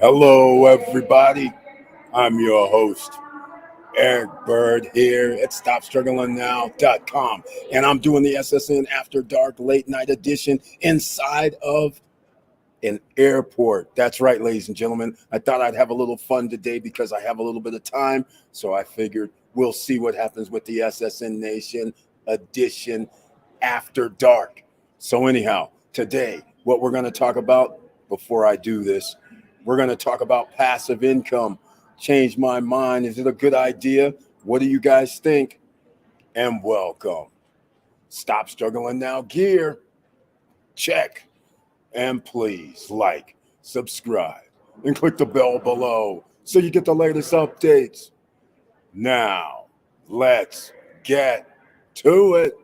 Hello, everybody. I'm your host, Eric Bird, here at StopStrugglingNow.com. And I'm doing the SSN After Dark Late Night Edition inside of an airport. That's right, ladies and gentlemen. I thought I'd have a little fun today because I have a little bit of time. So I figured we'll see what happens with the SSN Nation Edition After Dark. So, anyhow, today, what we're going to talk about before I do this, we're going to talk about passive income. Change my mind. Is it a good idea? What do you guys think? And welcome. Stop Struggling Now gear. Check. And please like, subscribe, and click the bell below so you get the latest updates. Now, let's get to it.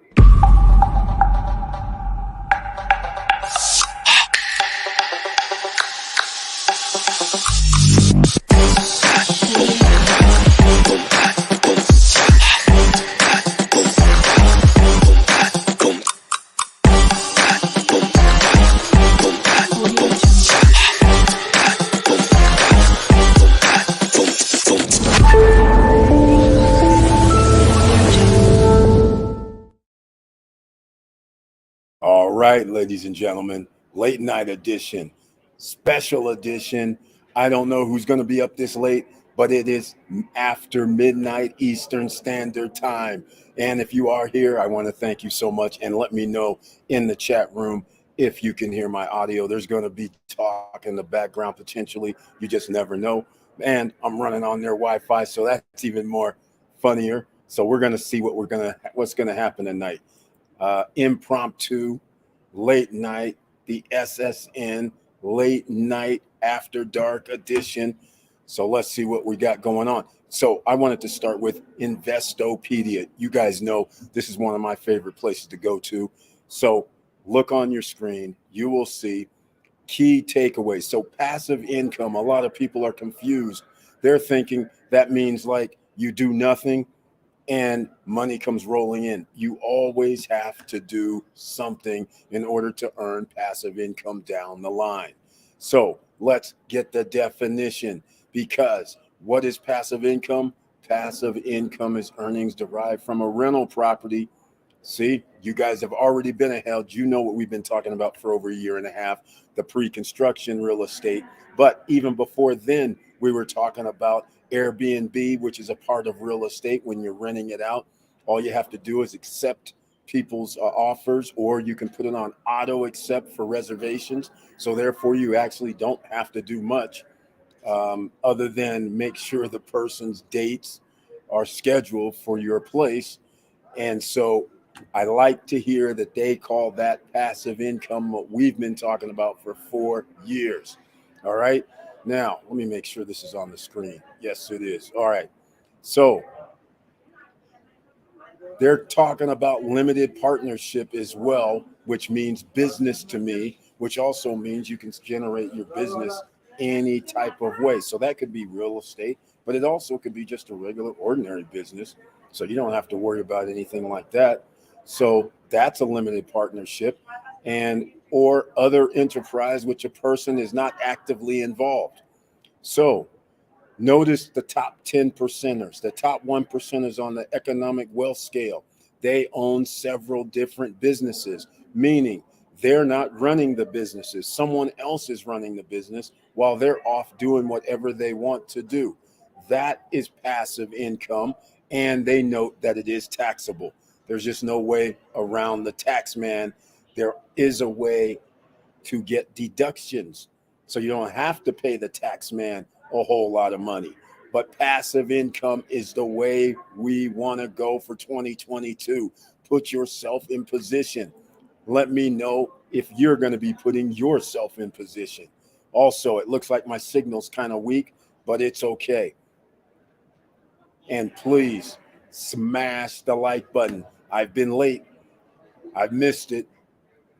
All right, ladies and gentlemen, late night edition, special edition. I don't know who's going to be up this late, but it is after midnight Eastern Standard Time. And if you are here, I want to thank you so much. And let me know in the chat room if you can hear my audio. There's going to be talk in the background potentially. You just never know. And I'm running on their Wi-Fi, so that's even more funnier. So we're going to see what's going to happen tonight. Impromptu, late night, the SSN late night after dark edition. So let's see what we got going on. So I wanted to start with Investopedia. You guys know this is one of my favorite places to go to. So look on your screen, you will see key takeaways. So passive income, a lot of people are confused. They're thinking that means like you do nothing and money comes rolling in. You always have to do something in order to earn passive income down the line. So let's get the definition, because what is passive income? Passive income is earnings derived from a rental property. See, you guys have already been ahead. You know what we've been talking about for over a year and a half, the pre-construction real estate. But even before then, we were talking about Airbnb, which is a part of real estate. When you're renting it out, all you have to do is accept people's offers, or you can put it on auto accept for reservations. So therefore, you actually don't have to do much other than make sure the person's dates are scheduled for your place. And so I like to hear that they call that passive income, what we've been talking about for 4 years. All right. Now, let me make sure this is on the screen. Yes, it is. All right. So they're talking about limited partnership as well, which means business to me, which also means you can generate your business any type of way. So that could be real estate, but it also could be just a regular, ordinary business. So you don't have to worry about anything like that. So that's a limited partnership, and or other enterprise which a person is not actively involved. So notice the top 10 percenters, the top 1%ers on the economic wealth scale. They own several different businesses, meaning they're not running the businesses. Someone else is running the business while they're off doing whatever they want to do. That is passive income, and they note that it is taxable. There's just no way around the tax man. There is a way to get deductions, so you don't have to pay the tax man a whole lot of money. But passive income is the way we want to go for 2022. Put yourself in position. Let me know if you're going to be putting yourself in position. Also, it looks like my signal's kind of weak, but it's okay. And please smash the like button. I've been late. I've missed it.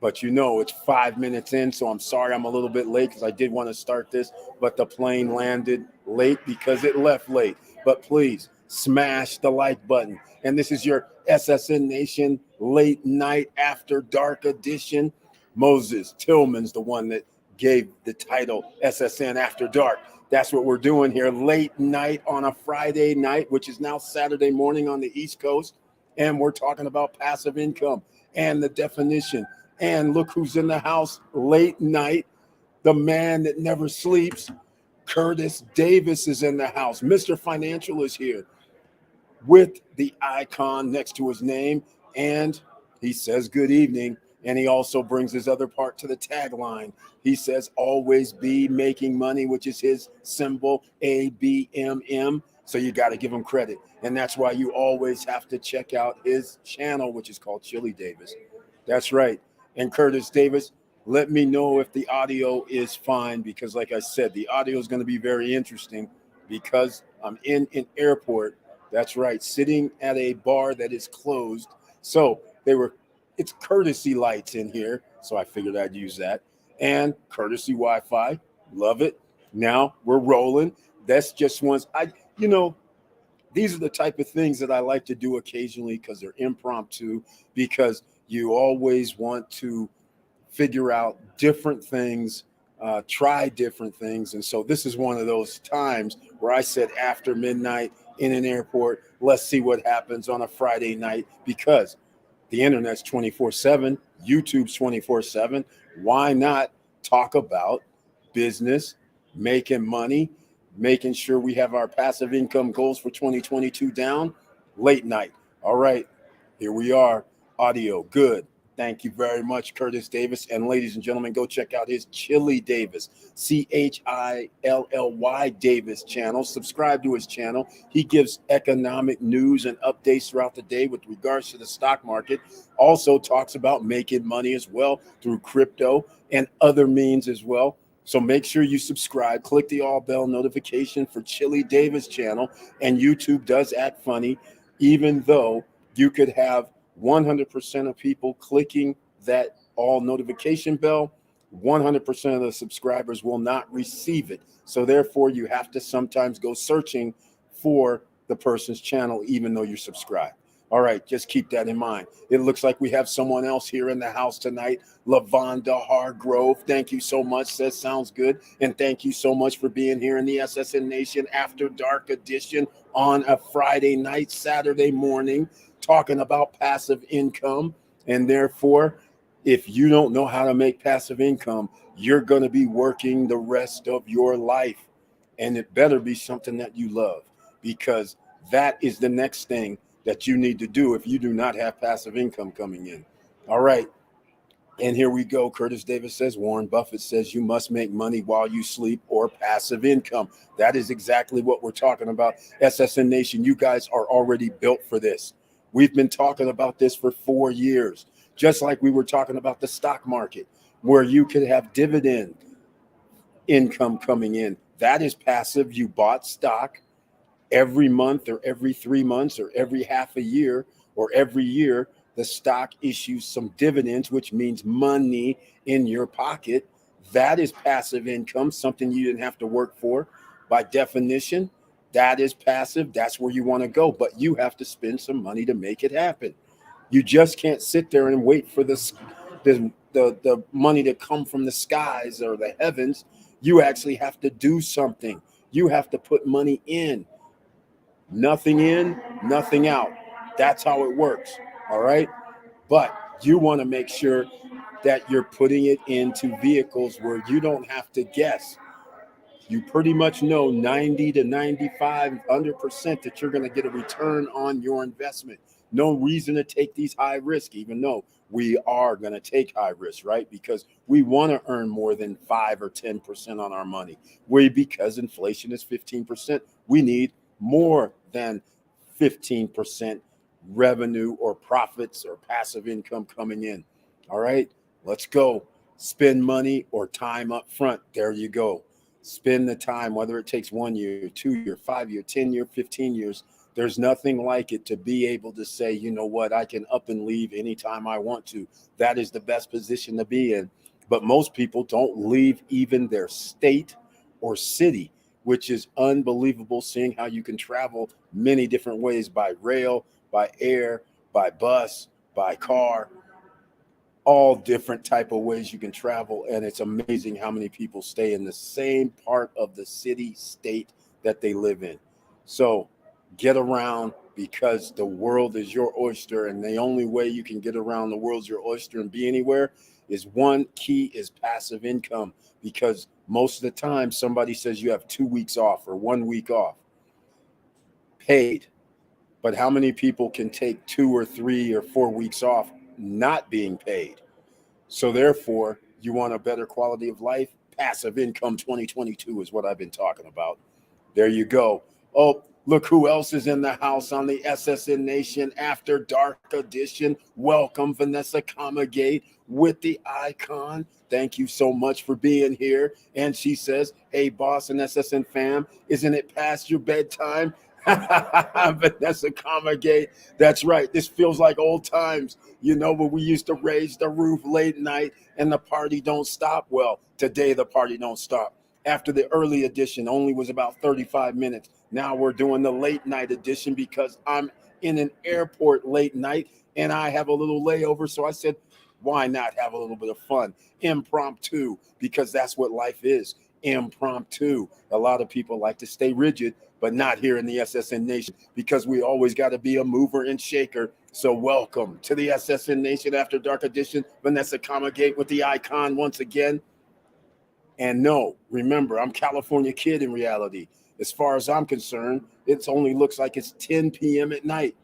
But you know, it's 5 minutes in, so I'm sorry I'm a little bit late because I did want to start this, but the plane landed late because it left late. But please smash the like button. And this is your SSN Nation late night after dark edition. Moses Tillman's the one that gave the title SSN After Dark. That's what we're doing here, late night on a Friday night, which is now Saturday morning on the East Coast. And we're talking about passive income and the definition. And look who's in the house late night. The man that never sleeps, Curtis Davis, is in the house. Mr. Financial is here with the icon next to his name. And he says good evening. And he also brings his other part to the tagline. He says, always be making money, which is his symbol, ABMM. So you got to give him credit. And that's why you always have to check out his channel, which is called Chili Davis. That's right. And Curtis Davis, let me know if the audio is fine, because like I said, the audio is going to be very interesting because I'm in an airport. That's right. Sitting at a bar that is closed. So it's courtesy lights in here. So I figured I'd use that. And courtesy Wi-Fi. Love it. Now we're rolling. That's just once these are the type of things that I like to do occasionally because they're impromptu, because you always want to figure out different things, try different things. And so this is one of those times where I said after midnight in an airport, let's see what happens on a Friday night, because the internet's 24/7, YouTube's 24/7. Why not talk about business, making money, making sure we have our passive income goals for 2022 down? Late night. All right, here we are. Audio good. Thank you very much, Curtis Davis. And ladies and gentlemen, go check out his Chili Davis, CHILLY Davis channel. Subscribe to his channel. He gives economic news and updates throughout the day with regards to the stock market. Also talks about making money as well through crypto and other means as well. So make sure you subscribe. Click the all bell notification for Chili Davis channel. And YouTube does act funny, even though you could have 100% of people clicking that all notification bell, 100% of the subscribers will not receive it. So therefore, you have to sometimes go searching for the person's channel, even though you're subscribed. All right, just keep that in mind. It looks like we have someone else here in the house tonight, Lavonda Hargrove. Thank you so much. That sounds good. And thank you so much for being here in the SSN Nation After Dark edition on a Friday night, Saturday morning, talking about passive income. And therefore, if you don't know how to make passive income, you're going to be working the rest of your life. And it better be something that you love, because that is the next thing that you need to do if you do not have passive income coming in. All right. And here we go. Curtis Davis says, Warren Buffett says you must make money while you sleep, or passive income. That is exactly what we're talking about. SSN Nation, you guys are already built for this. We've been talking about this for 4 years, just like we were talking about the stock market, where you could have dividend income coming in. That is passive. You bought stock every month or every 3 months or every half a year or every year. The stock issues some dividends, which means money in your pocket. That is passive income, something you didn't have to work for. By definition, that is passive. That's where you want to go, but you have to spend some money to make it happen. You just can't sit there and wait for the money to come from the skies or the heavens. You actually have to do something. You have to put money in. Nothing in, nothing out. That's how it works. All right. But you want to make sure that you're putting it into vehicles where you don't have to guess. You pretty much know 90 to 95, 100% that you're going to get a return on your investment. No reason to take these high risk, even though we are going to take high risk, right? Because we want to earn more than 5 or 10% on our money. Because inflation is 15%, we need more than 15% revenue or profits or passive income coming in. All right, let's go. Spend money or time up front. There you go. Spend the time, whether it takes 1 year, 2 year, 5 year, 10 year, 15 years. There's nothing like it to be able to say, you know what, I can up and leave anytime I want to. That is the best position to be in. But most people don't leave even their state or city, which is unbelievable, seeing how you can travel many different ways, by rail, by air, by bus, by car. all different type of ways you can travel, and it's amazing how many people stay in the same part of the city state that they live in. So get around, because the world is your oyster, and the only way you can get around the world's your oyster and be anywhere is one key is passive income, because most of the time somebody says you have 2 weeks off or 1 week off paid, but how many people can take 2 or 3 or 4 weeks off not being paid? So therefore, you want a better quality of life? Passive income 2022 is what I've been talking about. There you go. Oh, look who else is in the house on the SSN Nation After Dark edition. Welcome, Vanessa Comagate with the icon. Thank you so much for being here. And she says, hey, boss and SSN fam, isn't it past your bedtime? Vanessa Comagate. That's right. This feels like old times. You know, when we used to raise the roof late night and the party don't stop. Well, today the party don't stop. After the early edition only was about 35 minutes. Now we're doing the late night edition because I'm in an airport late night and I have a little layover. So I said, why not have a little bit of fun? Impromptu, because that's what life is. Impromptu. A lot of people like to stay rigid, but not here in the SSN Nation, because we always got to be a mover and shaker. So welcome to the SSN Nation After Dark edition. Vanessa Comagate with the icon once again. And no, remember, I'm California kid in reality. As far as I'm concerned, it only looks like it's 10 p.m. at night.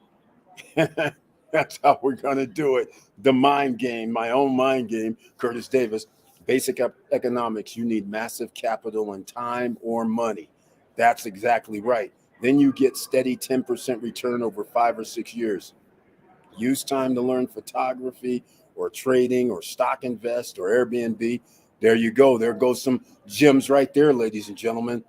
That's how we're going to do it. The mind game, my own mind game, Curtis Davis. Basic economics, you need massive capital and time or money. That's exactly right. Then you get steady 10% return over 5 or 6 years. Use time to learn photography or trading or stock invest or Airbnb. There you go. There goes some gems right there, ladies and gentlemen.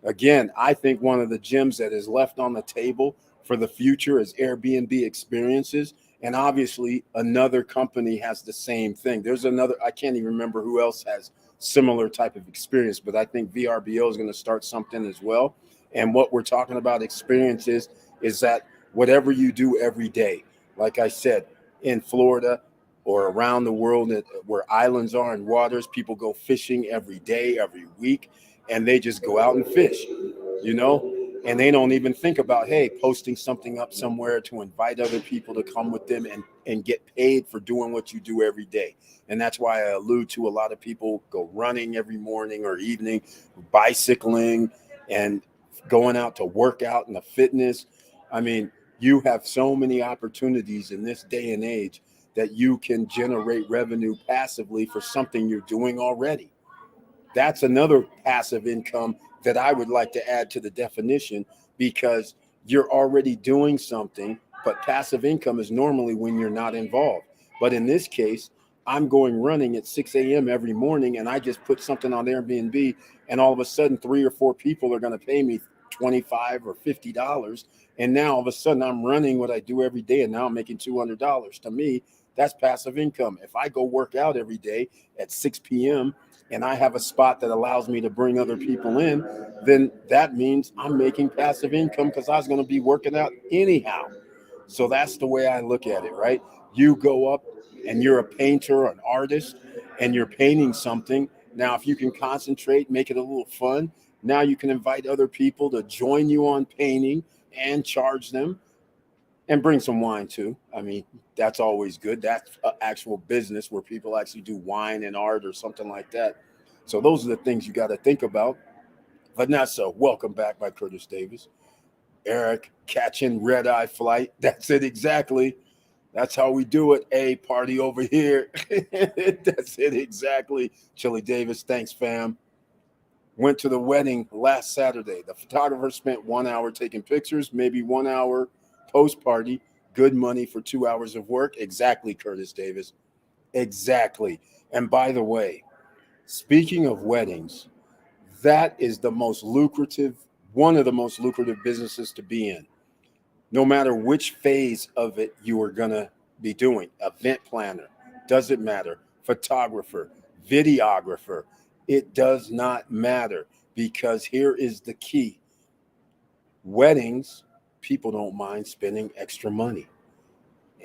Again, I think one of the gems that is left on the table for the future is Airbnb experiences. And obviously, another company has the same thing. There's another, I can't even remember who else has similar type of experience, but I think VRBO is going to start something as well. And what we're talking about experiences is that whatever you do every day, like I said, in Florida or around the world where islands are and waters, people go fishing every day, every week, and they just go out and fish, you know, and they don't even think about, hey, posting something up somewhere to invite other people to come with them and get paid for doing what you do every day. And that's why I allude to a lot of people go running every morning or evening, bicycling, and going out to work out in the fitness. I mean, you have so many opportunities in this day and age that you can generate revenue passively for something you're doing already. That's another passive income that I would like to add to the definition, because you're already doing something, but passive income is normally when you're not involved. But in this case, I'm going running at 6 a.m. every morning, and I just put something on Airbnb, and all of a sudden 3 or 4 people are going to pay me $25 or $50. And now all of a sudden I'm running what I do every day, and now I'm making $200. To me, that's passive income. If I go work out every day at 6 p.m. and I have a spot that allows me to bring other people in, then that means I'm making passive income because I was going to be working out anyhow. So that's the way I look at it, right? You go up and you're a painter, an artist, and you're painting something. Now, if you can concentrate, make it a little fun, now you can invite other people to join you on painting and charge them, and bring some wine too. I mean, that's always good. That's an actual business where people actually do wine and art or something like that. So those are the things you got to think about. Vanessa, welcome back by Curtis Davis. Eric, catching red eye flight. That's it exactly. That's how we do it. A party over here. That's it exactly. Chili Davis, thanks, fam. Went to the wedding last Saturday. The photographer spent 1 hour taking pictures, maybe 1 hour post party. Good money for 2 hours of work. Exactly, Curtis Davis. Exactly. And by the way, speaking of weddings, that is the most lucrative, one of the most lucrative businesses to be in. No matter which phase of it you are going to be doing, event planner, doesn't matter, photographer, videographer, it does not matter, because here is the key. Weddings, people don't mind spending extra money.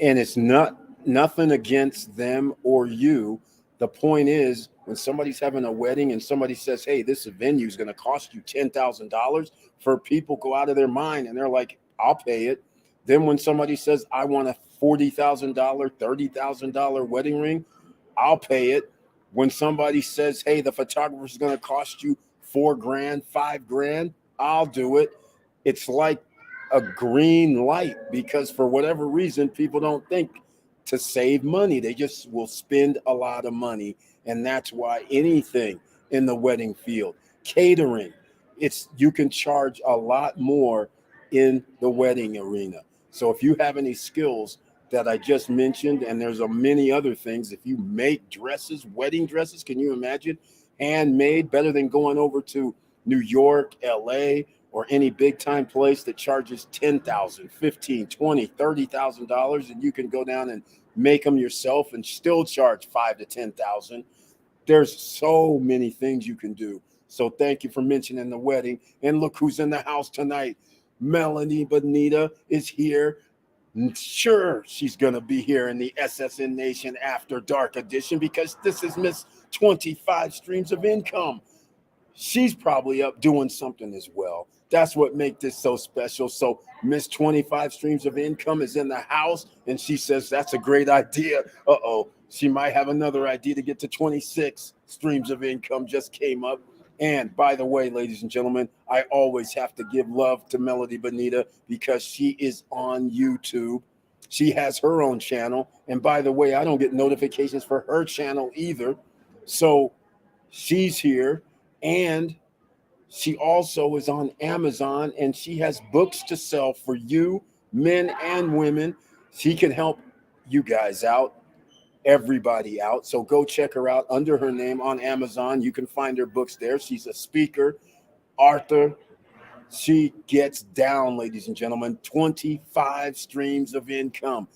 And it's not Nothing against them or you. The point is, when somebody's having a wedding and somebody says, hey, this venue is going to cost you $10,000, for people go out of their mind and they're like, I'll pay it. Then when somebody says, I want a $40,000, $30,000 wedding ring, I'll pay it. When somebody says, hey, the photographer is going to cost you $4,000, $5,000, I'll do it. It's like a green light, because for whatever reason, people don't think to save money. They just will spend a lot of money. And that's why anything in the wedding field, catering, you can charge a lot more in the wedding arena. So if you have any skills that I just mentioned, and there's many other things, if you make dresses, wedding dresses, can you imagine? Handmade, better than going over to New York, LA, or any big time place that charges $10,000, $15,000, $20,000, $30,000, and you can go down and make them yourself and still charge $5,000 to $10,000. There's so many things you can do. So thank you for mentioning the wedding. And look who's in the house tonight. Melanie Bonita is here. Sure, she's going to be here in the SSN Nation After Dark edition, because this is Miss 25 Streams of Income. She's probably up doing something as well. That's what makes this so special. So Miss 25 Streams of Income is in the house, and she says that's a great idea. Uh-oh, she might have another idea to get to 26 streams of income just came up. And by the way, ladies and gentlemen, I always have to give love to Melody Bonita, because she is on YouTube. She has her own channel. And by the way, I don't get notifications for her channel either. So she's here. And she also is on Amazon, and she has books to sell for you, men and women. She can help you guys out, everybody out. So go check her out under her name on Amazon. You can find her books there. She's a speaker, author. She gets down, ladies and gentlemen, 25 streams of income.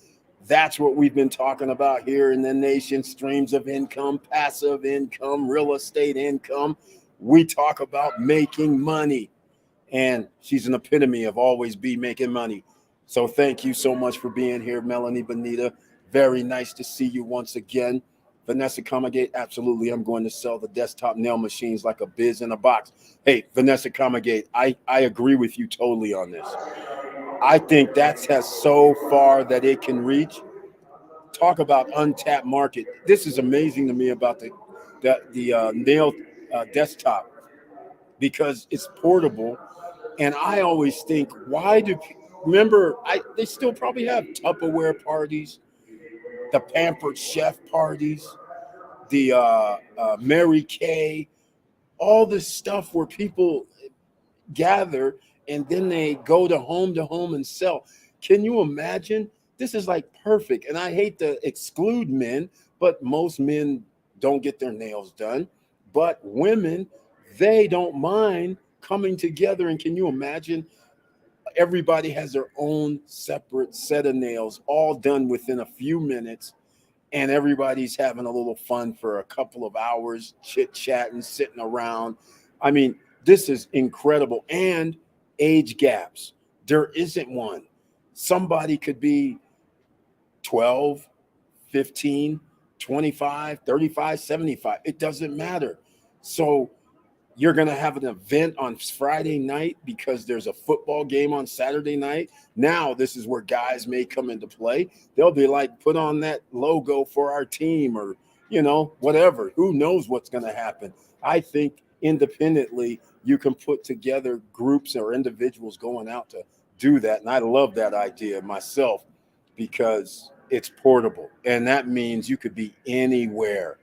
That's what we've been talking about here in the nation. Streams of income, passive income, real estate income. We talk about making money, and she's an epitome of always be making money. So thank you so much for being here, Melanie Bonita. Very nice to see you once again. Vanessa Comagate, absolutely. I'm going to sell the desktop nail machines like a biz in a box. Hey, Vanessa Comagate, I agree with you totally on this. I think that has so far that it can reach. Talk about untapped market. This is amazing to me about the nail desktop, because it's portable. And I always think, why do remember? They still probably have Tupperware parties, the Pampered Chef parties, the Mary Kay, all this stuff where people gather and then they go to home and sell. Can you imagine? This is like perfect. And I hate to exclude men, but most men don't get their nails done. But women, they don't mind coming together. And can you imagine? Everybody has their own separate set of nails, all done within a few minutes. And everybody's having a little fun for a couple of hours, chit-chatting, sitting around. I mean, this is incredible. And age gaps. There isn't one. Somebody could be 12, 15, 25, 35, 75. It doesn't matter. So you're going to have an event on Friday night because there's a football game on Saturday night. Now, this is where guys may come into play. They'll be like, put on that logo for our team, or, whatever. Who knows what's going to happen? I think independently, you can put together groups or individuals going out to do that. And I love that idea myself, because it's portable. And that means you could be anywhere.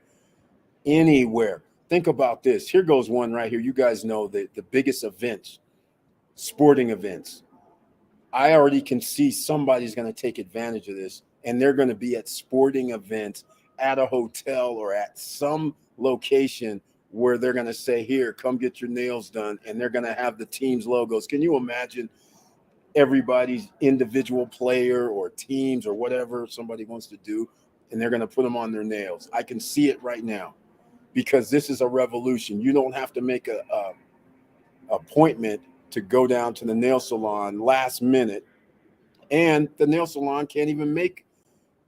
Think about this. Here goes one right here. You guys know the biggest events, sporting events. I already can see somebody's going to take advantage of this, and they're going to be at sporting events at a hotel or at some location where they're going to say, here, come get your nails done, and they're going to have the team's logos. Can you imagine everybody's individual player or teams or whatever somebody wants to do, and they're going to put them on their nails? I can see it right now. Because this is a revolution. You don't have to make a appointment to go down to the nail salon last minute. And the nail salon can't even make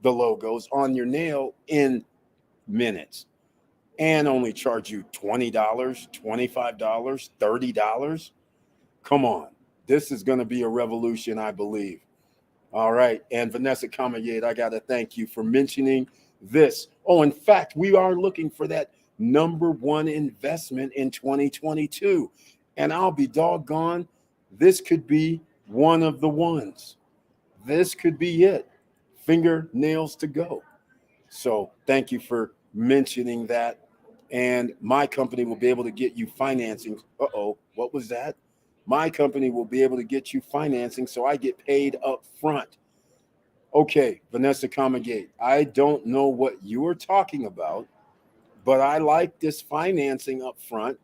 the logos on your nail in minutes and only charge you $20, $25, $30. Come on. This is going to be a revolution, I believe. All right. And Vanessa Camagate, I got to thank you for mentioning this. Oh, in fact, we are looking for that number one investment in 2022. And I'll be doggone, this could be one of the ones. This could be it. Fingernails to go. So thank you for mentioning that. And my company will be able to get you financing. Uh-oh, what was that? My company will be able to get you financing so I get paid up front. Okay, Vanessa Camagate, I don't know what you were talking about, but I like this financing up front.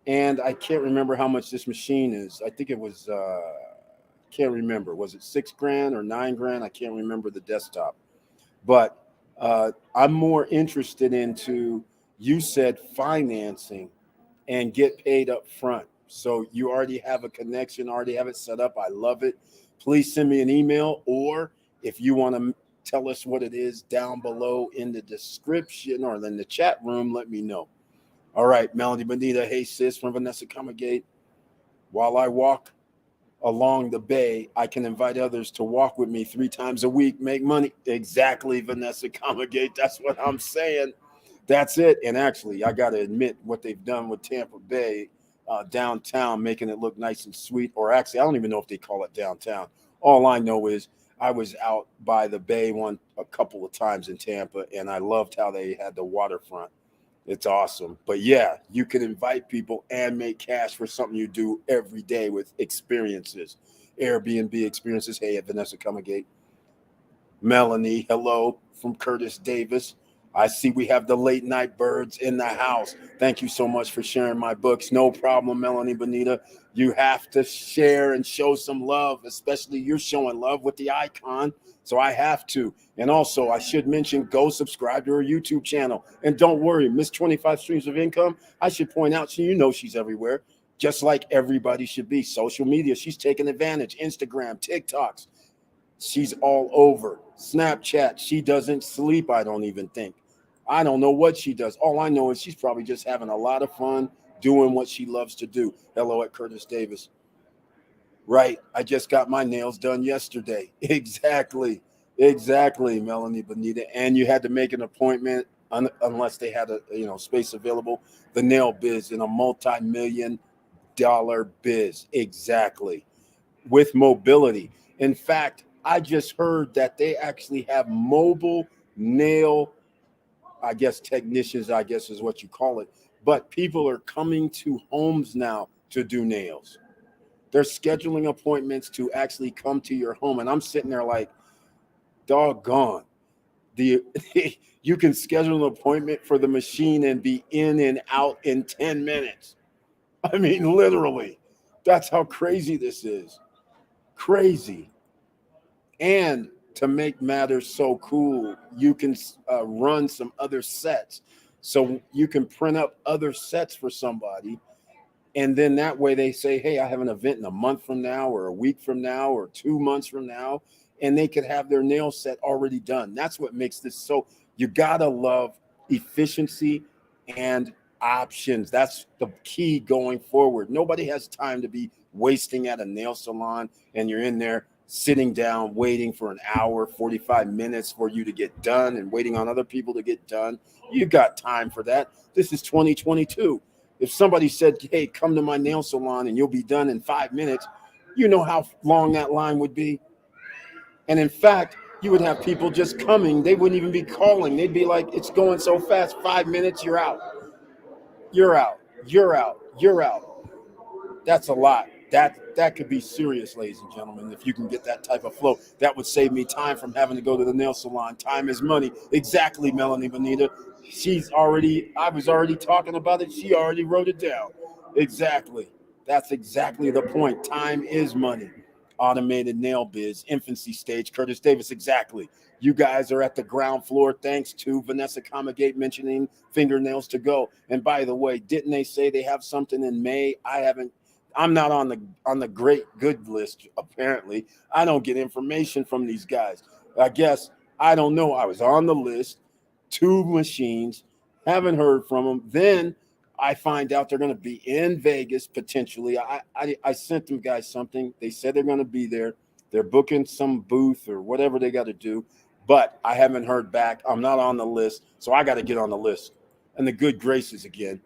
And I can't remember how much this machine is. I think it was, can't remember. Was it $6,000 or $9,000? I can't remember the desktop. But I'm more interested into, you said financing and get paid up front. So you already have a connection, already have it set up. I love it. Please send me an email, or if you want to tell us what it is down below in the description or in the chat room, let me know. All right, Melanie Bonita, hey sis from Vanessa Camagate. While I walk along the bay, I can invite others to walk with me 3 times a week, make money. Exactly, Vanessa Camagate. That's what I'm saying. That's it. And actually, I got to admit what they've done with Tampa Bay downtown, making it look nice and sweet. Or actually, I don't even know if they call it downtown. All I know is I was out by the bay a couple of times in Tampa, and I loved how they had the waterfront. It's awesome. But yeah, you can invite people and make cash for something you do every day with experiences. Airbnb experiences. Hey, at Vanessa Camagate. Melanie, hello from Curtis Davis. I see we have the late night birds in the house. Thank you so much for sharing my books. No problem, Melanie Bonita. You have to share and show some love, especially you're showing love with the icon. So I have to. And also, I should mention, go subscribe to her YouTube channel. And don't worry, Miss 25 Streams of Income, I should point out, so you know she's everywhere, just like everybody should be. Social media, she's taking advantage. Instagram, TikToks, she's all over. Snapchat, she doesn't sleep, I don't even think. I don't know what she does. All I know is she's probably just having a lot of fun doing what she loves to do. Hello at Curtis Davis. Right. I just got my nails done yesterday. Exactly, Melanie Bonita. And you had to make an appointment unless they had a space available. The Nail Biz in a multi-million-dollar biz. Exactly. With mobility. In fact, I just heard that they actually have mobile nail, I guess technicians, I guess is what you call it. But people are coming to homes now to do nails. They're scheduling appointments to actually come to your home. And I'm sitting there like, doggone. You can schedule an appointment for the machine and be in and out in 10 minutes. I mean, literally. That's how crazy this is. Crazy. And to make matters so cool, you can run some other sets. So you can print up other sets for somebody. And then that way they say, hey, I have an event in a month from now or a week from now or 2 months from now. And they could have their nail set already done. That's what makes this so, you got to love efficiency and options. That's the key going forward. Nobody has time to be wasting at a nail salon and you're in there sitting down, waiting for an hour, 45 minutes for you to get done and waiting on other people to get done. You got time for that. This is 2022. If somebody said, hey, come to my nail salon and you'll be done in 5 minutes, you know how long that line would be. And in fact, you would have people just coming. They wouldn't even be calling. They'd be like, it's going so fast. 5 minutes, you're out. You're out. You're out. You're out. That's a lot. That could be serious, ladies and gentlemen. If you can get that type of flow, that would save me time from having to go to the nail salon. Time is money. Exactly, Melanie Bonita. I was already talking about it. She already wrote it down. Exactly. That's exactly the point. Time is money. Automated nail biz, infancy stage. Curtis Davis, exactly. You guys are at the ground floor thanks to Vanessa Camagate mentioning fingernails to go. And by the way, didn't they say they have something in May? I'm not on the great good list, apparently. I don't get information from these guys. I guess I don't know. I was on the list, two machines, haven't heard from them. Then I find out they're going to be in Vegas potentially. I sent them guys something. They said they're going to be there. They're booking some booth or whatever they got to do, but I haven't heard back. I'm not on the list, so I got to get on the list. And the good graces again.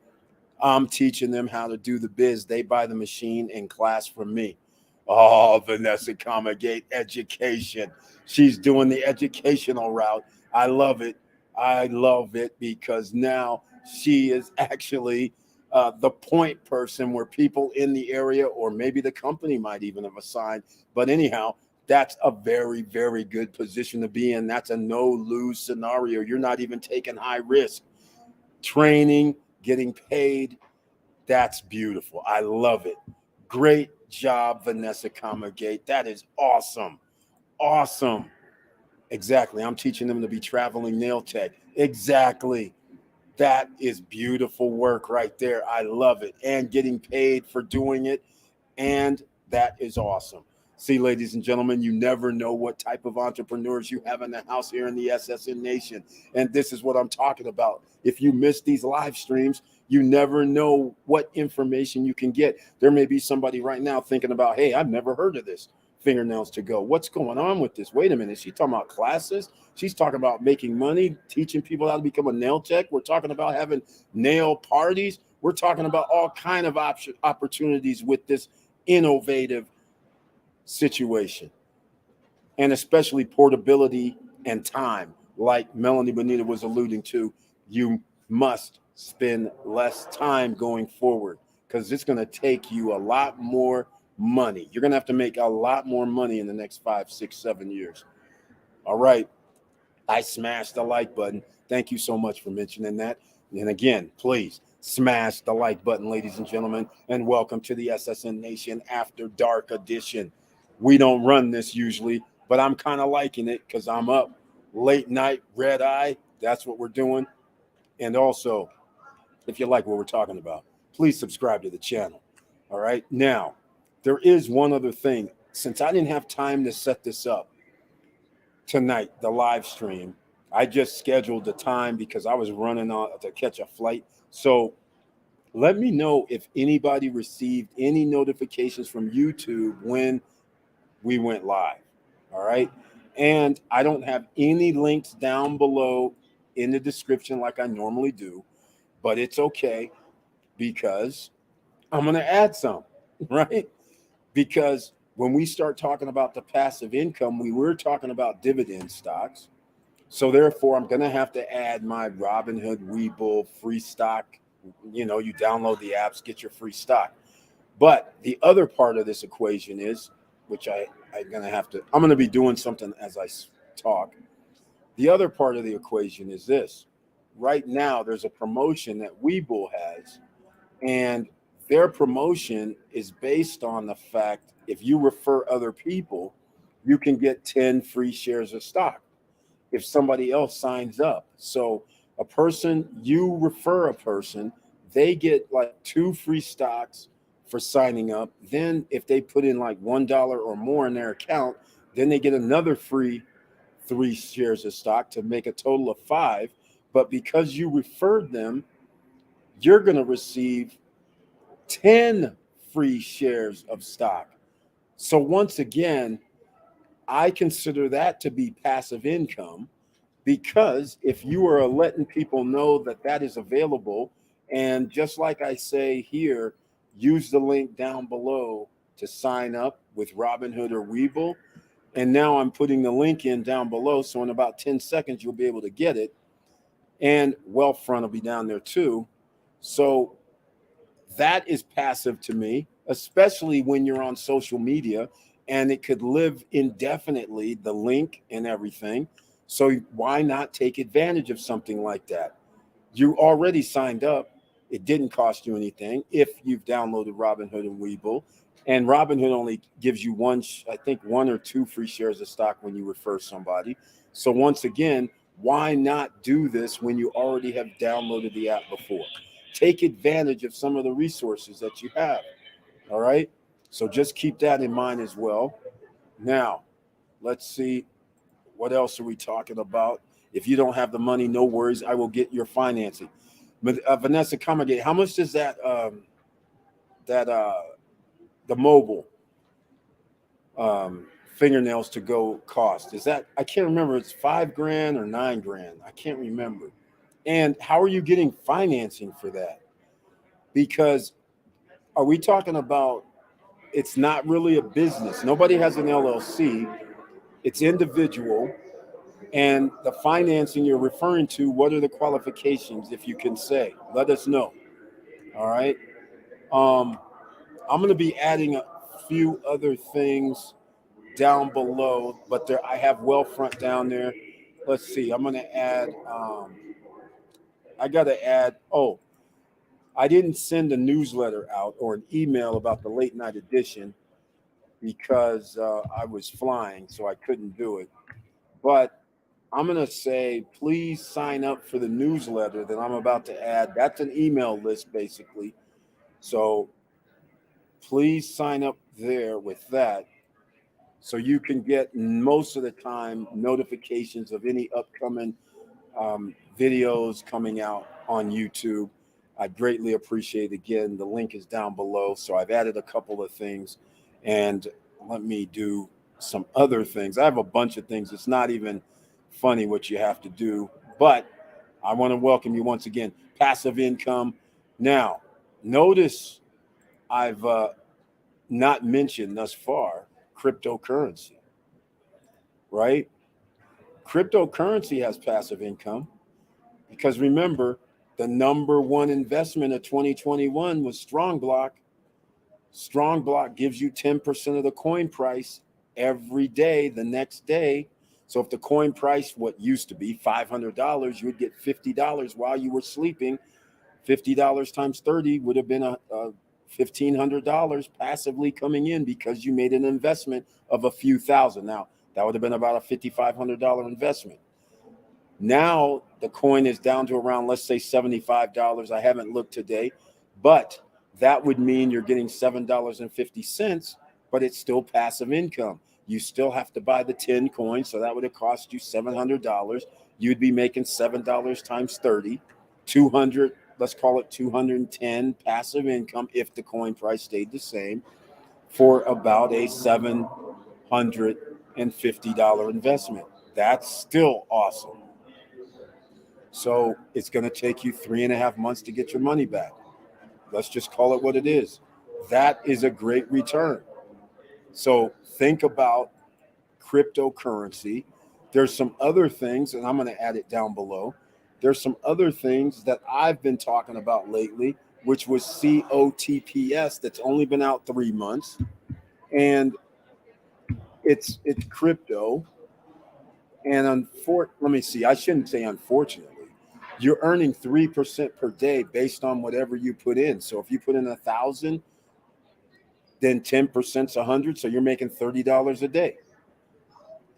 I'm teaching them how to do the biz. They buy the machine in class from me. Oh, Vanessa Comagate education. She's doing the educational route. I love it. I love it because now she is actually the point person where people in the area or maybe the company might even have assigned. But anyhow, that's a very, very good position to be in. That's a no-lose scenario. You're not even taking high risk. Training, getting paid, that's beautiful. I love it. Great job, Vanessa Comagate. That is awesome. Awesome. Exactly. I'm teaching them to be traveling nail tech. Exactly. That is beautiful work right there. I love it. And getting paid for doing it. And that is awesome. See, ladies and gentlemen, you never know what type of entrepreneurs you have in the house here in the SSN Nation. And this is what I'm talking about. If you miss these live streams, you never know what information you can get. There may be somebody right now thinking about, hey, I've never heard of this fingernails to go. What's going on with this? Wait a minute. She's talking about classes. She's talking about making money, teaching people how to become a nail tech. We're talking about having nail parties. We're talking about all kind of opportunities with this innovative situation, and especially portability and time. Like Melanie Bonita was alluding to, you must spend less time going forward because it's going to take you a lot more money. You're going to have to make a lot more money in the next 5, 6, 7 years. All right. I smashed the like button. Thank you so much for mentioning that. And again, please smash the like button, ladies and gentlemen, and welcome to the SSN Nation After Dark edition. We don't run this usually, but I'm kind of liking it because I'm up late night, red eye. That's what we're doing. And also, if you like what we're talking about, please subscribe to the channel. All right. Now, there is one other thing. Since I didn't have time to set this up tonight, the live stream, I just scheduled the time because I was running on to catch a flight. So let me know if anybody received any notifications from YouTube when we went live. All right. And I don't have any links down below in the description like I normally do, but it's okay because I'm going to add some, right? Because when we start talking about the passive income, we were talking about dividend stocks. So therefore, I'm going to have to add my Robinhood, Webull, free stock. You know, you download the apps, get your free stock. But the other part of this equation is, which I'm going to be doing something as I talk. The other part of the equation is this. Right now, there's a promotion that Webull has, and their promotion is based on the fact if you refer other people, you can get 10 free shares of stock if somebody else signs up. So a person, you refer a person, they get like 2 free stocks for signing up. Then if they put in like $1 or more in their account, then they get another free 3 shares of stock to make a total of 5. But because you referred them, you're going to receive 10 free shares of stock. So once again, I consider that to be passive income because if you are letting people know that that is available, and just like I say here, use the link down below to sign up with Robinhood or Webull. And now I'm putting the link in down below. So in about 10 seconds, you'll be able to get it. And Wealthfront will be down there too. So that is passive to me, especially when you're on social media and it could live indefinitely, the link and everything. So why not take advantage of something like that? You already signed up. It didn't cost you anything if you've downloaded Robinhood and Webull. And Robinhood only gives you one or two free shares of stock when you refer somebody. So once again, why not do this when you already have downloaded the app before? Take advantage of some of the resources that you have. All right. So just keep that in mind as well. Now, let's see. What else are we talking about? If you don't have the money, no worries. I will get your financing. But Vanessa Comagate, how much does that the mobile fingernails to go cost? Is that, I can't remember. It's $5,000 or $9,000. I can't remember. And how are you getting financing for that? Because are we talking about, it's not really a business. Nobody has an LLC. It's individual. And the financing you're referring to, what are the qualifications, if you can say? Let us know. All right. I'm going to be adding a few other things down below, but there I have Wealthfront down there. Let's see. I'm going to add. I got to add. Oh, I didn't send a newsletter out or an email about the late night edition because I was flying, so I couldn't do it. But I'm going to say, please sign up for the newsletter that I'm about to add. That's an email list, basically. So please sign up there with that so you can get most of the time notifications of any upcoming videos coming out on YouTube. I greatly appreciate it. Again, the link is down below. So I've added a couple of things, and let me do some other things. I have a bunch of things. It's not even funny what you have to do, but I want to welcome you once again. Passive income. Now, notice I've not mentioned thus far cryptocurrency, right? Cryptocurrency has passive income because remember, the number one investment of 2021 was Strong Block. Strong Block gives you 10% of the coin price every day, the next day. So if the coin price, what used to be $500, you would get $50 while you were sleeping. $50 times 30 would have been a $1,500 passively coming in because you made an investment of a few thousand. Now, that would have been about a $5,500 investment. Now, the coin is down to around, let's say, $75. I haven't looked today, but that would mean you're getting $7.50, but it's still passive income. You still have to buy the 10 coins, so that would have cost you $700. You'd be making $7 times 30, 200. Let's call it 210 passive income if the coin price stayed the same for about a $750 investment. That's still awesome. So it's going to take you 3.5 months to get your money back. Let's just call it what it is. That is a great return. So think about cryptocurrency. There's some other things, and I'm going to add it down below. There's some other things that I've been talking about lately, which was COTPS, that's only been out 3 months. And it's crypto. And let me see, I shouldn't say unfortunately. You're earning 3% per day based on whatever you put in. So if you put in 1,000, then 10% is 100. So you're making $30 a day.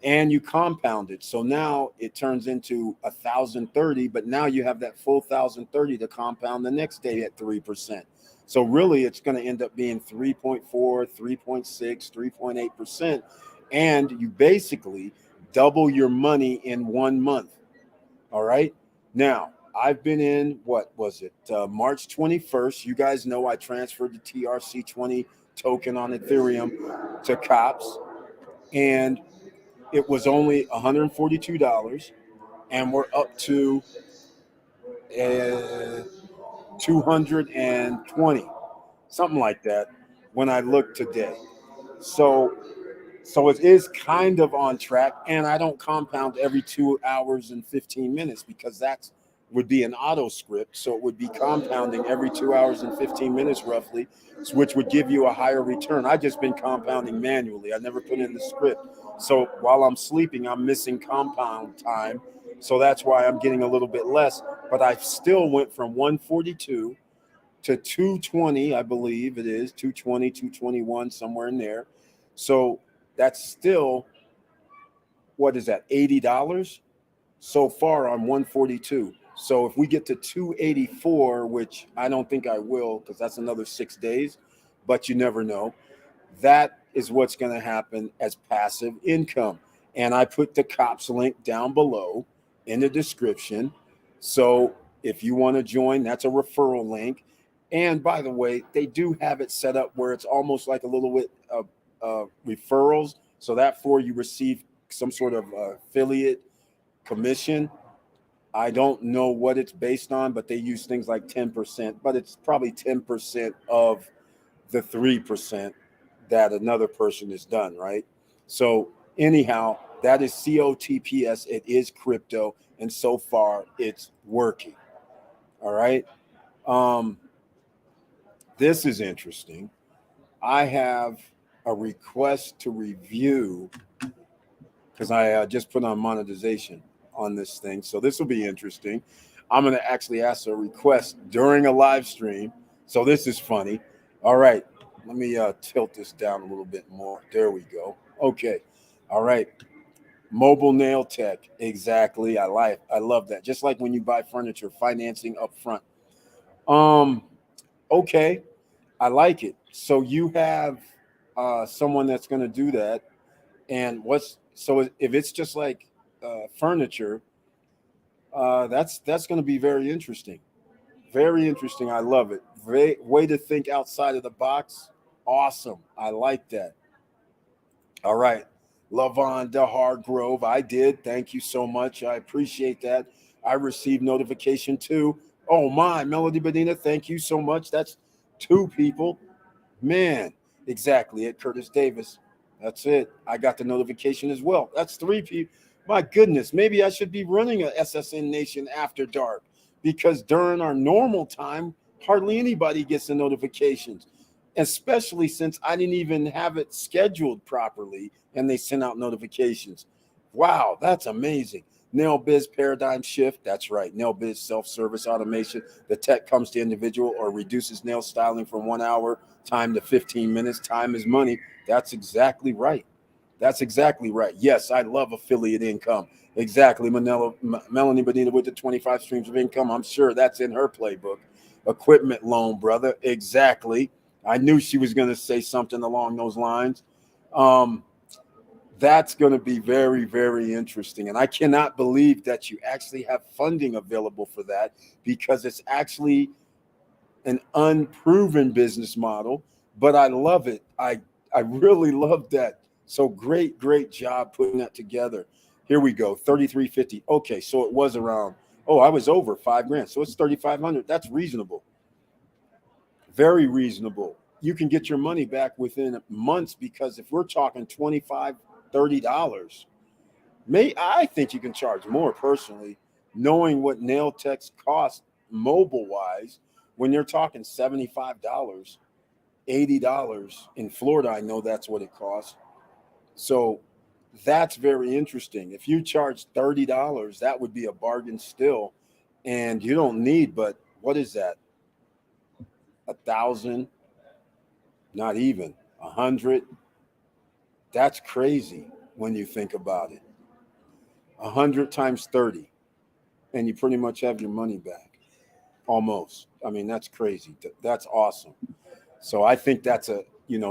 And you compound it. So now it turns into 1,030, but now you have that full 1,030 to compound the next day at 3%. So really it's going to end up being 3.4, 3.6, 3.8%. And you basically double your money in 1 month. All right. Now, I've been in, what was it? March 21st. You guys know I transferred the TRC20 token on Ethereum to COPS. And it was only $142, and we're up to 220, something like that, when I look today. So it is kind of on track, and I don't compound every 2 hours and 15 minutes because that would be an auto script. So it would be compounding every 2 hours and 15 minutes roughly, which would give you a higher return. I just been compounding manually. I never put in the script. So while I'm sleeping, I'm missing compound time. So that's why I'm getting a little bit less, but I still went from 142 to 220, I believe it is 220, 221, somewhere in there. So that's still, what is that, $80 so far on 142. So if we get to 284, which I don't think I will because that's another 6 days, but you never know, that is what's going to happen as passive income. And I put the cops link down below in the description. So if you want to join, that's a referral link. And by the way, they do have it set up where it's almost like a little bit of referrals. So that for you receive some sort of affiliate commission. I don't know what it's based on, but they use things like 10%, but it's probably 10% of the 3% that another person has done, right? So anyhow, that is COTPS. It is crypto, and so far it's working. All right. Um, this is interesting. I have a request to review because I just put on monetization on this thing. So this will be interesting. I'm going to actually ask a request during a live stream. So this is funny. All right. Let me tilt this down a little bit more. There we go. Okay. All right. Mobile nail tech. Exactly. I love that. Just like when you buy furniture, financing up front. Okay. I like it. So you have someone that's going to do that. And if it's just like furniture, that's going to be very interesting. Very interesting. I love it. Way to think outside of the box. Awesome. I like that. All right. Lavonda Hargrove. I did. Thank you so much. I appreciate that. I received notification too. Oh my, Melody Bedina. Thank you so much. That's two people. Man, exactly. At Curtis Davis. That's it. I got the notification as well. That's three people. My goodness, maybe I should be running a SSN Nation after dark because during our normal time, hardly anybody gets the notifications, especially since I didn't even have it scheduled properly and they sent out notifications. Wow, that's amazing. Nail Biz paradigm shift. That's right. Nail Biz self-service automation. The tech comes to individual or reduces nail styling from 1 hour time to 15 minutes. Time is money. That's exactly right. That's exactly right. Yes, I love affiliate income. Exactly. Melanie Benita with the 25 streams of income. I'm sure that's in her playbook. Equipment loan, brother. Exactly. I knew she was going to say something along those lines. That's going to be very, very interesting. And I cannot believe that you actually have funding available for that because it's actually an unproven business model, but I love it. I really love that. So great job putting that together. Here we go. 3350. Okay, so it was around, I was over $5,000. So it's 3,500. That's reasonable. Very reasonable. You can get your money back within months because if we're talking $25, $30, I think you can charge more personally, knowing what nail techs cost mobile wise. When you're talking $75, $80 in Florida, I know that's what it costs. So that's very interesting. If you charge $30, that would be a bargain still. And you don't need, but what is that? 1,000, not even 100. That's crazy when you think about it. 100 times 30, and you pretty much have your money back. Almost. I mean, that's crazy. That's awesome. So I think that's a,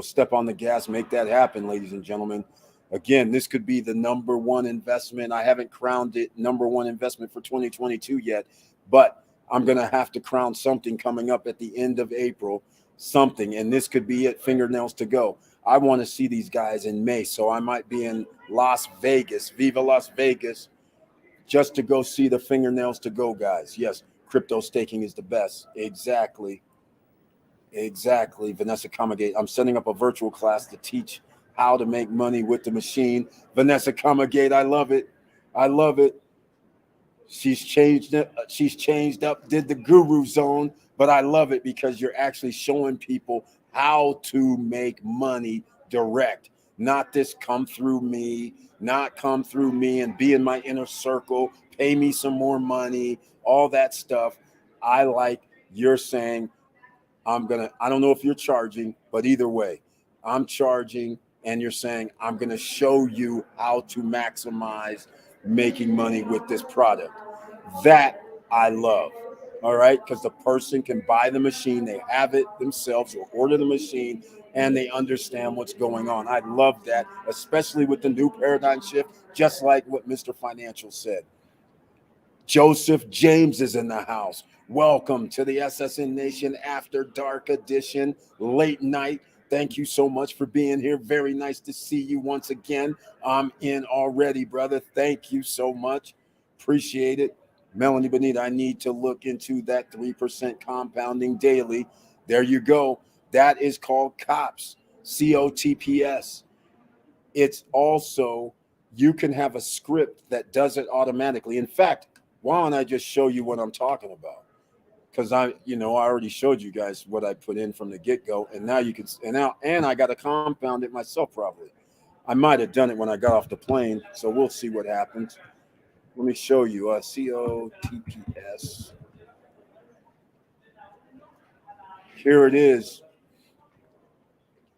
step on the gas, make that happen, ladies and gentlemen. Again, this could be the number one investment. I haven't crowned it number one investment for 2022 yet, but I'm going to have to crown something coming up at the end of April, something. And this could be it, fingernails to go. I want to see these guys in May. So I might be in Las Vegas, Viva Las Vegas, just to go see the fingernails to go guys. Yes, crypto staking is the best. Exactly. Vanessa Comagate. I'm setting up a virtual class to teach how to make money with the machine. Vanessa Comagate, I love it. I love it. She's changed it. She's changed up, did the guru zone, but I love it because you're actually showing people how to make money direct, not this come through me and be in my inner circle, pay me some more money, all that stuff. I like you're saying, I don't know if you're charging, but either way, I'm charging and you're saying, I'm going to show you how to maximize making money with this product. That I love. All right, because the person can buy the machine, they have it themselves or order the machine, and they understand what's going on. I love that, especially with the new paradigm shift, just like what Mr. Financial said. Joseph James is in the house. Welcome to the SSN Nation After Dark Edition, late night. Thank you so much for being here. Very nice to see you once again. I'm in already, brother. Thank you so much. Appreciate it. Melanie Benita, I need to look into that 3% compounding daily. There you go. That is called COPS, COTPS. It's also, you can have a script that does it automatically. In fact, why don't I just show you what I'm talking about? Because I already showed you guys what I put in from the get-go, and now you can, and I got to compound it myself probably. I might have done it when I got off the plane, so we'll see what happens. Let me show you COTPS. Here it is.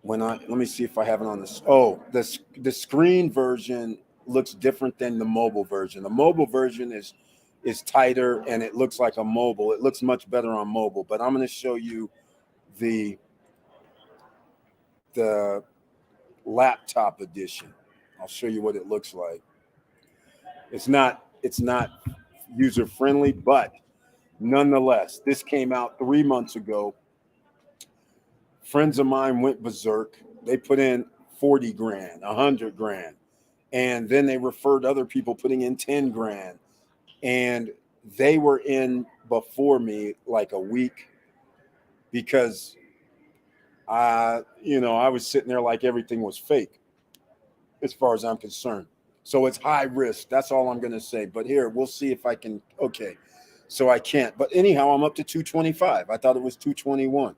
Let me see if I have it on this. Oh, the screen version looks different than the mobile version. The mobile version is tighter and it looks like a mobile. It looks much better on mobile, but I'm going to show you the laptop edition. I'll show you what it looks like. It's not user friendly, but nonetheless, this came out 3 months ago. Friends of mine went berserk. They put in 40 grand, 100 grand. And then they referred other people putting in 10 grand. And they were in before me like a week because I was sitting there like everything was fake as far as I'm concerned. So it's high risk. That's all I'm going to say. But here, we'll see if I can. Okay. So I can't. But anyhow, I'm up to 225. I thought it was 221.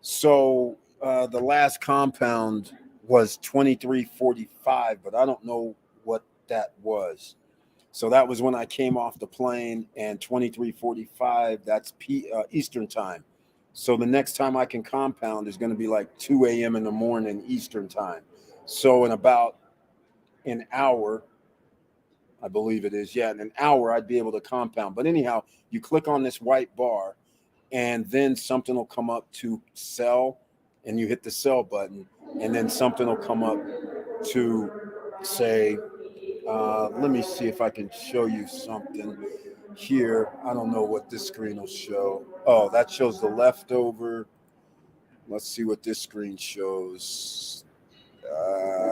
So the last compound was 2345, but I don't know what that was. So that was when I came off the plane, and 2345, that's Eastern time. So the next time I can compound is going to be like 2 a.m. in the morning Eastern time. So in about an hour, I believe it is, in an hour, I'd be able to compound. But anyhow, you click on this white bar, and then something will come up to sell, and you hit the sell button, and then something will come up to say, let me see if I can show you something here. I don't know what this screen will show. Oh, that shows the leftover. Let's see what this screen shows.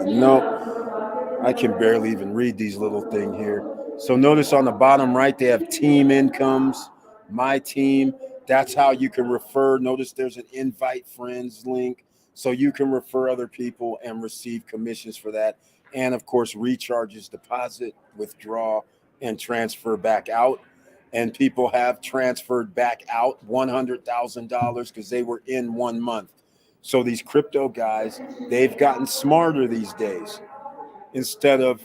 No, I can barely even read these little thing here. So notice on the bottom right, they have team incomes, my team. That's how you can refer. Notice there's an invite friends link. So you can refer other people and receive commissions for that. And of course, recharges, deposit, withdraw, and transfer back out. And people have transferred back out $100,000 because they were in 1 month. So these crypto guys, they've gotten smarter these days. Instead of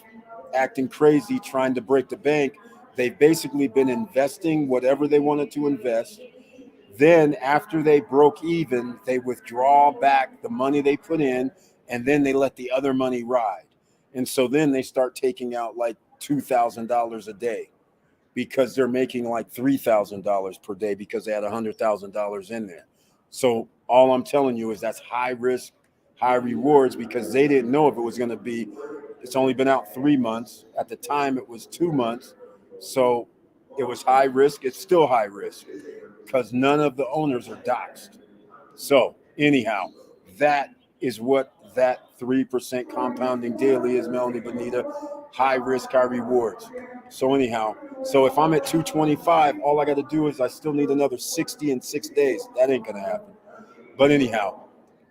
acting crazy trying to break the bank, they've basically been investing whatever they wanted to invest. Then after they broke even, they withdraw back the money they put in, and then they let the other money ride. And so then they start taking out like $2,000 a day because they're making like $3,000 per day because they had $100,000 in there. So all I'm telling you is that's high risk, high rewards, because they didn't know if it was going to be. It's only been out 3 months. At the time, it was 2 months. So it was high risk. It's still high risk because none of the owners are doxxed. So anyhow, that is what that 3% compounding daily is, Melanie Bonita. High risk, high rewards. So anyhow, so if I'm at 225, all I got to do is I still need another 60 in 6 days. That ain't going to happen. But anyhow,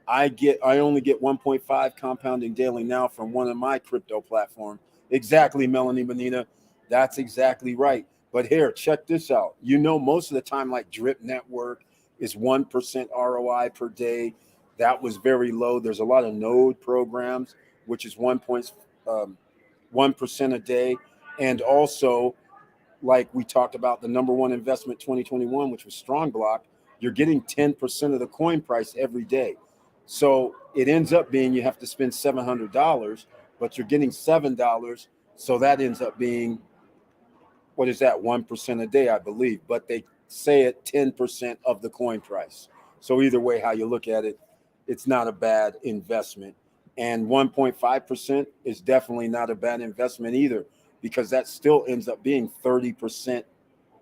I only get 1.5 compounding daily now from one of my crypto platforms. Exactly, Melanie Bonita. That's exactly right. But here, check this out. Most of the time, like Drip Network is 1% ROI per day. That was very low. There's a lot of node programs, which is 1% a day. And also, like we talked about, the number one investment 2021, which was Strong Block, you're getting 10% of the coin price every day. So it ends up being you have to spend $700, but you're getting $7. So that ends up being, what is that, 1% a day, I believe. But say it 10% of the coin price. So either way, how you look at it, it's not a bad investment. And 1.5% is definitely not a bad investment either, because that still ends up being 30%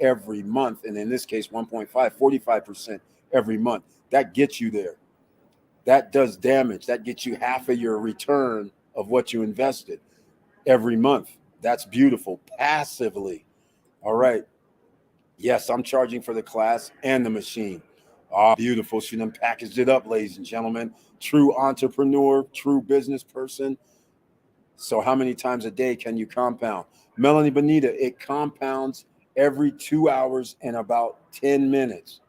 every month. And in this case, 1.5, 45% every month. That gets you there. That does damage. That gets you half of your return of what you invested every month. That's beautiful. Passively. All right. Yes, I'm charging for the class and the machine. Beautiful. She done packaged it up, ladies and gentlemen. True entrepreneur, true business person. So how many times a day can you compound? Melanie Bonita, it compounds every 2 hours and about 10 minutes.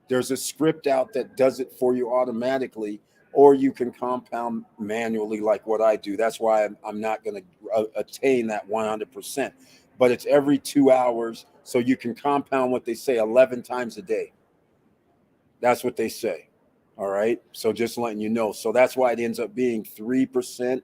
There's a script out that does it for you automatically, or you can compound manually like what I do. That's why I'm not going to attain that 100%. But it's every 2 hours, so you can compound what they say 11 times a day. That's what they say. All right. So just letting you know. So that's why it ends up being 3%,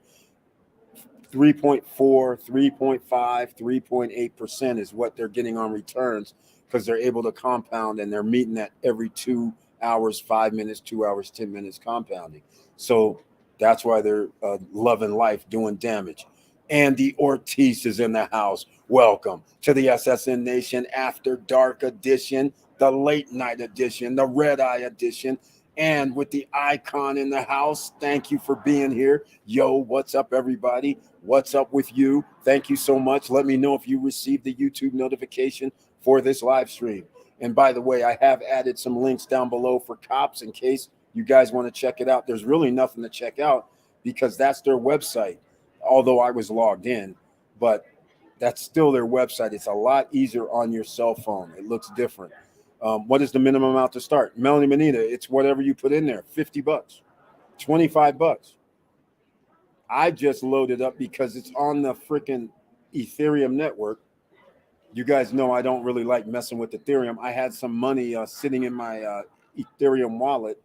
3.4, 3.5, 3.8% is what they're getting on returns, because they're able to compound and they're meeting that every 2 hours, 5 minutes, 2 hours, 10 minutes compounding. So that's why they're loving life, doing damage. Andy Ortiz is in the house. Welcome to the SSN Nation After Dark edition, the late night edition, the red eye edition, and with the icon in the house. Thank you for being here. Yo, what's up, everybody? What's up with you? Thank you so much. Let me know if you received the YouTube notification for this live stream. And by the way, I have added some links down below for cops in case you guys want to check it out. There's really nothing to check out because that's their website. Although I was logged in, but that's still their website. It's a lot easier on your cell phone. It looks different. What is the minimum amount to start? Melanie Bonita, it's whatever you put in there. $50, $25. I just loaded up because it's on the freaking Ethereum network. You guys know I don't really like messing with Ethereum. I had some money sitting in my Ethereum wallet,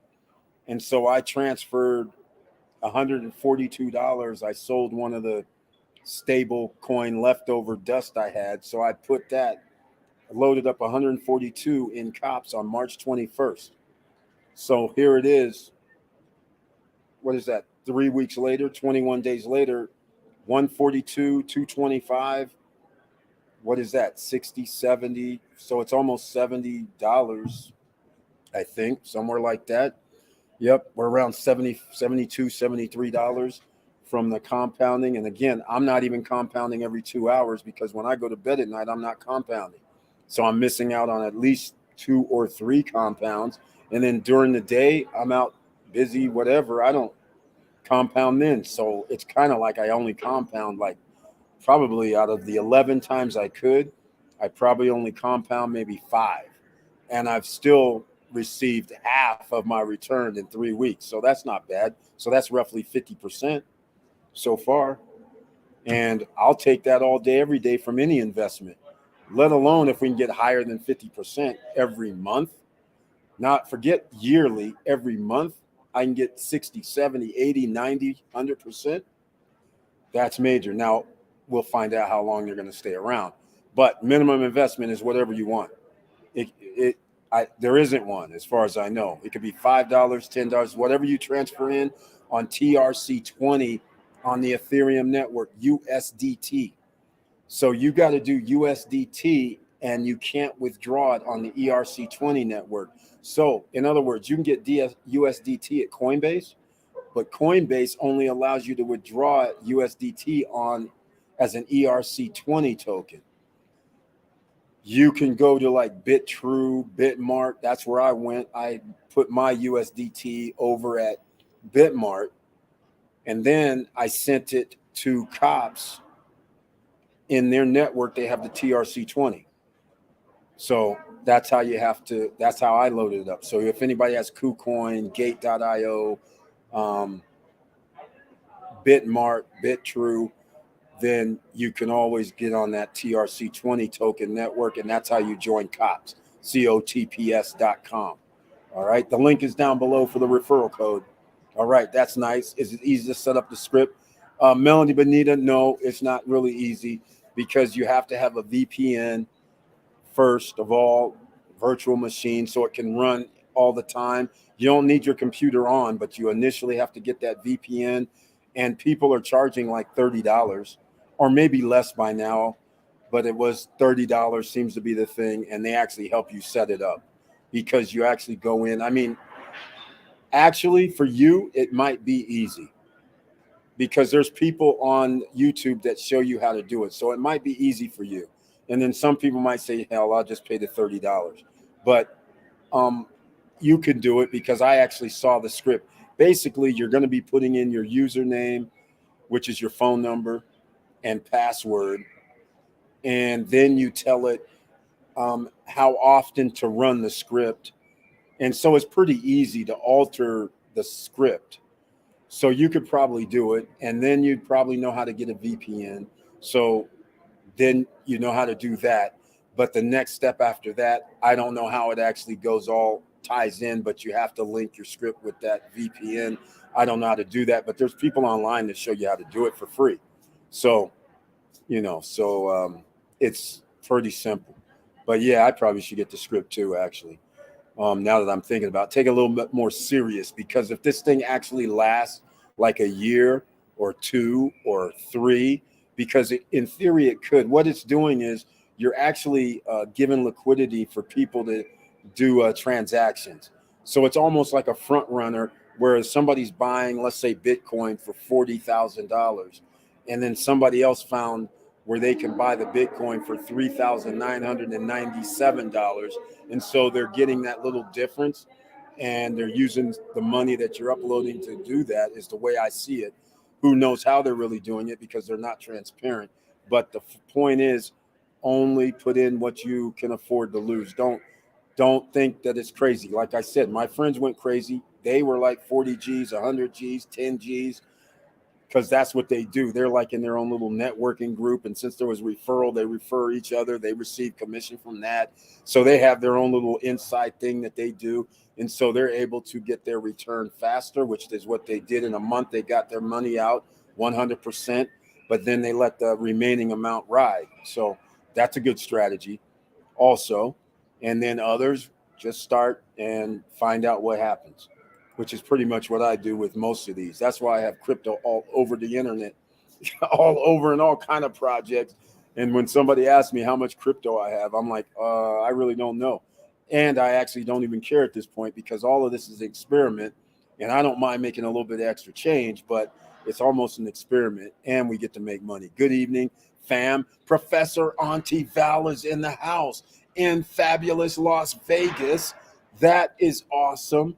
and so I transferred $142. I sold one of the stable coin leftover dust I had, so I put that, loaded up 142 in cops on March 21st. So here it is. What is that? 3 weeks later, 21 days later, 142, 225. What is that? 60, 70. So it's almost $70, I think, somewhere like that. Yep, we're around 70, 72, $73 from the compounding. And again, I'm not even compounding every 2 hours, because when I go to bed at night, I'm not compounding. So I'm missing out on at least 2 or 3 compounds. And then during the day, I'm out busy, whatever. I don't compound then. So it's kind of like I only compound, like, probably out of the 11 times I could, I probably only compound maybe 5. And I've still received half of my return in 3 weeks. So that's not bad. So that's roughly 50% so far. And I'll take that all day, every day from any investment, let alone if we can get higher than 50% every month. Not forget yearly, every month, I can get 60, 70, 80, 90, 100%. That's major. Now, we'll find out how long you're going to stay around. But minimum investment is whatever you want. There isn't one, as far as I know. It could be $5, $10, whatever you transfer in on TRC20 on the Ethereum network, USDT. So you got to do USDT, and you can't withdraw it on the ERC20 network. So in other words, you can get USDT at Coinbase, but Coinbase only allows you to withdraw USDT on as an ERC20 token. You can go to like BitTrue, Bitmart. That's where I went. I put my USDT over at Bitmart, and then I sent it to Cops. In their network, they have the TRC20. So that's how you have to, that's how I loaded it up. So if anybody has KuCoin, Gate.io, Bitmart, BitTrue, then you can always get on that TRC20 token network, and that's how you join COTPS, COTPS.com. All right, the link is down below for the referral code. All right, that's nice. Is it easy to set up the script? Melanie Bonita, no, it's not really easy, because you have to have a VPN first of all, virtual machine so it can run all the time. You don't need your computer on, but you initially have to get that VPN, and people are charging like $30 or maybe less by now, but it was $30 seems to be the thing, and they actually help you set it up because you actually go in. I mean, actually for you, it might be easy because there's people on YouTube that show you how to do it. So it might be easy for you. And then some people might say, hell, I'll just pay the $30. But you can do it because I actually saw the script. Basically, you're going to be putting in your username, which is your phone number and password. And then you tell it how often to run the script. And so it's pretty easy to alter the script. So you could probably do it. And then you'd probably know how to get a VPN. So then you know how to do that. But the next step after that, I don't know how it actually goes, all ties in, but you have to link your script with that VPN. I don't know how to do that, but there's people online that show you how to do it for free. So, it's pretty simple. But yeah, I probably should get the script too, actually. Now that I'm thinking about it, take it a little bit more serious, because if this thing actually lasts like a year or 2 or 3, because in theory it could, what it's doing is you're actually giving liquidity for people to do transactions. So it's almost like a front runner, whereas somebody's buying, let's say, Bitcoin for $40,000, and then somebody else found where they can buy the Bitcoin for $3,997. And so they're getting that little difference, and they're using the money that you're uploading to do that, is the way I see it. Who knows how they're really doing it, because they're not transparent. But the point is, only put in what you can afford to lose. Don't think that it's crazy. Like I said, my friends went crazy. They were like 40 G's, 100 G's, 10 G's, because that's what they do. They're like in their own little networking group. And since there was referral, they refer each other. They receive commission from that. So they have their own little inside thing that they do. And so they're able to get their return faster, which is what they did. In a month, they got their money out 100%, but then they let the remaining amount ride. So that's a good strategy also. And then others just start and find out what happens, which is pretty much what I do with most of these. That's why I have crypto all over the internet, all over in all kind of projects. And when somebody asks me how much crypto I have, I'm like, I really don't know. And I actually don't even care at this point, because all of this is an experiment, and I don't mind making a little bit of extra change, but it's almost an experiment, and we get to make money. Good evening, fam. Professor Auntie Val is in the house in fabulous Las Vegas. That is awesome.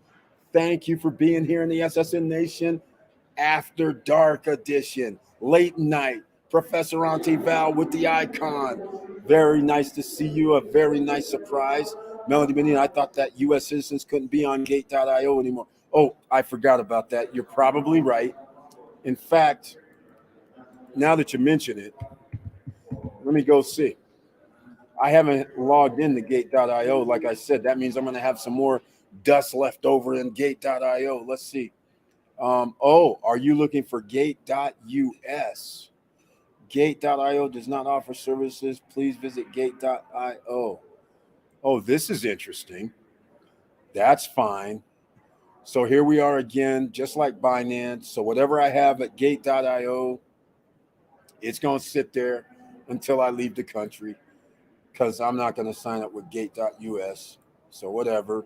Thank you for being here in the SSN Nation After Dark edition, late night. Professor Auntie Val with the icon. Very nice to see you. A very nice surprise. Melody Benina, I thought that U.S. citizens couldn't be on Gate.io anymore. Oh, I forgot about that. You're probably right. In fact, now that you mention it, let me go see. I haven't logged into Gate.io. Like I said, that means I'm going to have some more dust left over in Gate.io. Let's see. Are you looking for Gate.us? Gate.io does not offer services. Please visit Gate.io. Oh, this is interesting. That's fine. So here we are again, just like Binance. So whatever I have at Gate.io, it's going to sit there until I leave the country, because I'm not going to sign up with Gate.us. So whatever.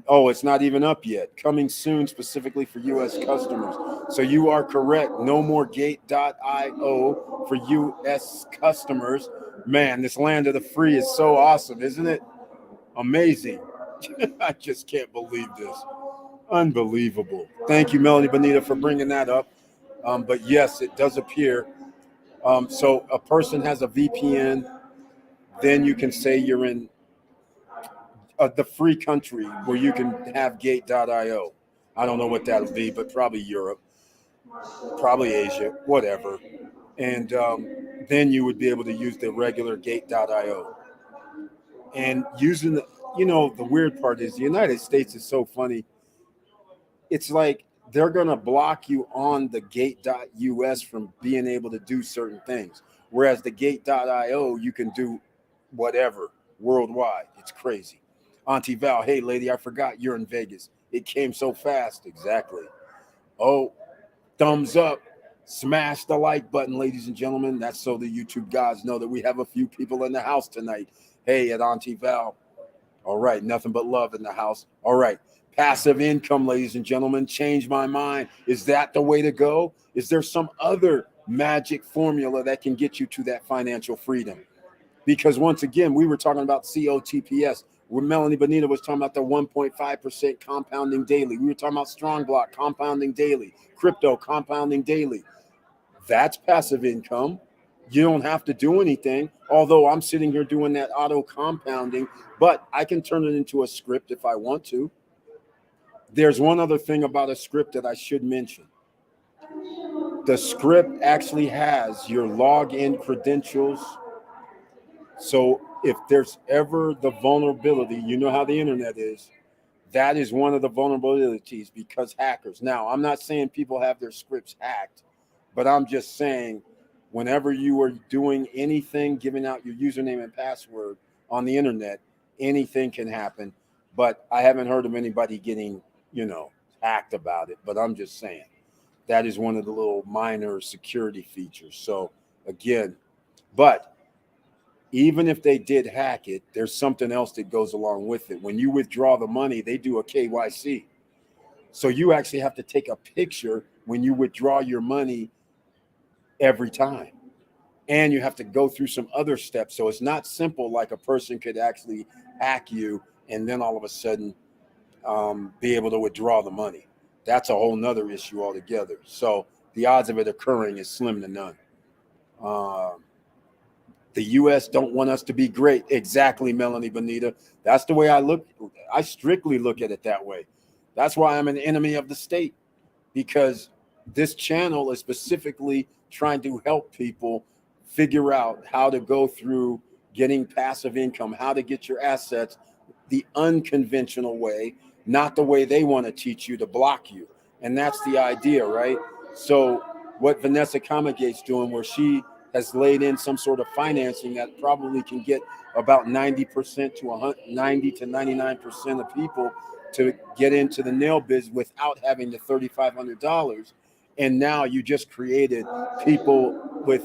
Oh, it's not even up yet. Coming soon, specifically for U.S. customers. So you are correct. No more Gate.io for U.S. customers. Man, this land of the free is so awesome, isn't it? Amazing. I just can't believe this. Unbelievable. Thank you, Melanie Bonita, for bringing that up. But yes, it does appear. So a person has a VPN, then you can say you're in the free country where you can have Gate.io. I don't know what that'll be, but probably Europe, probably Asia, whatever. And then you would be able to use the regular Gate.io. And using the weird part is the United States is so funny. It's like they're going to block you on the Gate.us from being able to do certain things. Whereas the Gate.io, you can do whatever. worldwide. It's crazy. Auntie Val, hey lady, I forgot you're in Vegas. It came so fast. Exactly. Oh, thumbs up. Smash the like button, ladies and gentlemen. That's so the YouTube guys know that we have a few people in the house tonight. Hey, at Auntie Val. All right, nothing but love in the house. All right, passive income, ladies and gentlemen. Change my mind. Is that the way to go? Is there some other magic formula that can get you to that financial freedom? Because once again, we were talking about COTPS, where Melanie Bonita was talking about the 1.5% compounding daily. We were talking about strong block compounding daily, crypto compounding daily. That's passive income. You don't have to do anything, although I'm sitting here doing that auto compounding, but I can turn it into a script if I want to. There's one other thing about a script that I should mention. The script actually has your login credentials. So if there's ever the vulnerability, you know how the internet is, that is one of the vulnerabilities because hackers. Now, I'm not saying people have their scripts hacked, but I'm just saying whenever you are doing anything, giving out your username and password on the internet, anything can happen. But I haven't heard of anybody getting, hacked about it. But I'm just saying that is one of the little minor security features. So again, but even if they did hack it, there's something else that goes along with it. When you withdraw the money, they do a KYC. So you actually have to take a picture when you withdraw your money every time. And you have to go through some other steps. So it's not simple like a person could actually hack you and then all of a sudden be able to withdraw the money. That's a whole nother issue altogether. So the odds of it occurring is slim to none. The U.S. don't want us to be great. Exactly, Melanie Bonita. That's the way I look. I strictly look at it that way. That's why I'm an enemy of the state, because this channel is specifically trying to help people figure out how to go through getting passive income, how to get your assets the unconventional way, not the way they want to teach you to block you. And that's the idea, right? So what Vanessa Comagate's doing, where she has laid in some sort of financing that probably can get about 90% to 90 to 99% of people to get into the nail biz without having the $3,500. And now you just created people with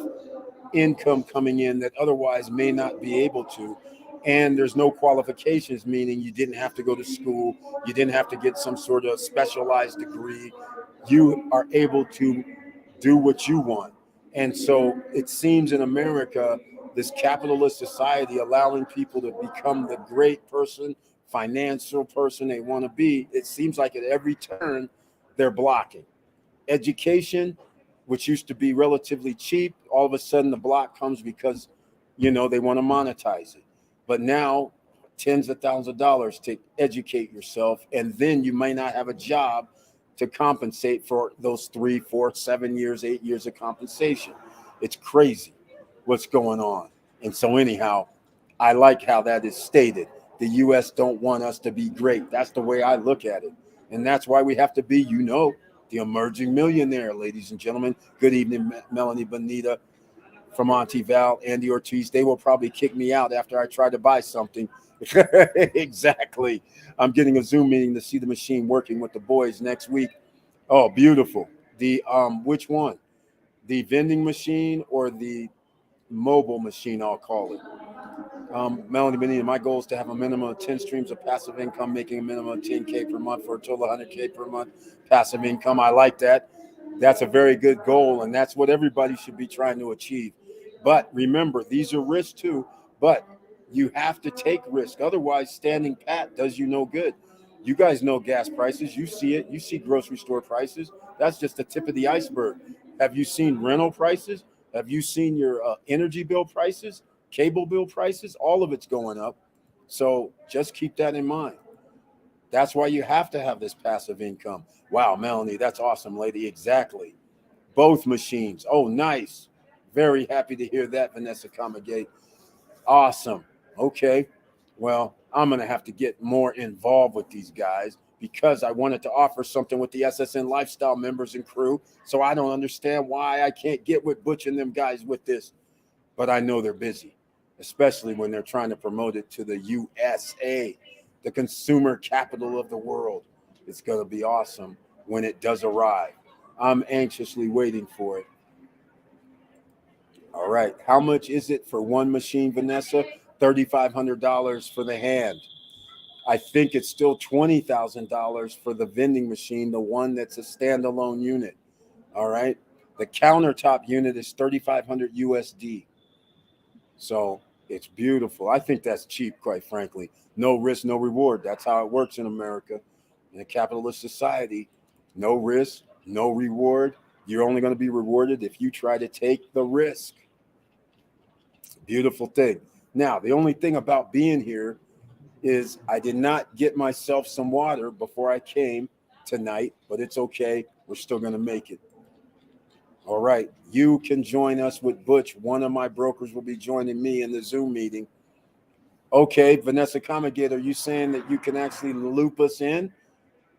income coming in that otherwise may not be able to. And there's no qualifications, meaning you didn't have to go to school. You didn't have to get some sort of specialized degree. You are able to do what you want. And so it seems in America, this capitalist society allowing people to become the great person, financial person they want to be, it seems like at every turn they're blocking. Education, which used to be relatively cheap, all of a sudden the block comes because, they want to monetize it. But now tens of thousands of dollars to educate yourself, and then you may not have a job to compensate for those 3, 4, 7 years, 8 years of compensation. It's crazy what's going on. And so anyhow, I like how that is stated. The U.S. don't want us to be great. That's the way I look at it. And that's why we have to be, the emerging millionaire, ladies and gentlemen. Good evening, Melanie Bonita from Auntie Val, Andy Ortiz. They will probably kick me out after I try to buy something. Exactly. I'm getting a Zoom meeting to see the machine working with the boys next week. Oh, beautiful. The which one? The vending machine or the mobile machine, I'll call it. Melanie Bonita, my goal is to have a minimum of 10 streams of passive income, making a minimum of 10K per month for a total of 100K per month passive income. I like that. That's a very good goal, and that's what everybody should be trying to achieve. But remember, these are risks too, but you have to take risk. Otherwise, standing pat does you no good. You guys know gas prices. You see it. You see grocery store prices. That's just the tip of the iceberg. Have you seen rental prices? Have you seen your energy bill prices, cable bill prices? All of it's going up. So just keep that in mind. That's why you have to have this passive income. Wow, Melanie, that's awesome, lady. Exactly. Both machines. Oh, nice. Very happy to hear that, Vanessa Comagate. Awesome. Okay. Well, I'm going to have to get more involved with these guys because I wanted to offer something with the SSN lifestyle members and crew. So I don't understand why I can't get with Butch and them guys with this, but I know they're busy. especially when they're trying to promote it to the USA, the consumer capital of the world. It's going to be awesome when it does arrive. I'm anxiously waiting for it. All right. How much is it for one machine, Vanessa? $3,500 for the hand. I think it's still $20,000 for the vending machine, the one that's a standalone unit. All right. The countertop unit is 3,500 USD. So it's beautiful. I think that's cheap, quite frankly. No risk, no reward. That's how it works in America. In a capitalist society, no risk, no reward. You're only going to be rewarded if you try to take the risk. Beautiful thing. Now, the only thing about being here is I did not get myself some water before I came tonight, but it's okay. We're still going to make it. All right. You can join us with Butch. One of my brokers will be joining me in the Zoom meeting. Okay, Vanessa Comagate, are you saying that you can actually loop us in?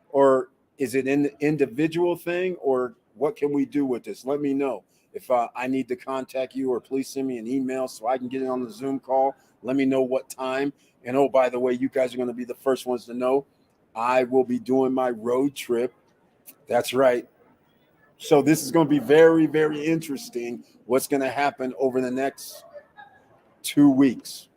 Or is it an individual thing? Or what can we do with this? Let me know. If I need to contact you, or please send me an email so I can get it on the Zoom call. Let me know what time. And oh, by the way, you guys are going to be the first ones to know. I will be doing my road trip. That's right. So this is going to be very, very interesting. What's going to happen over the next 2 weeks?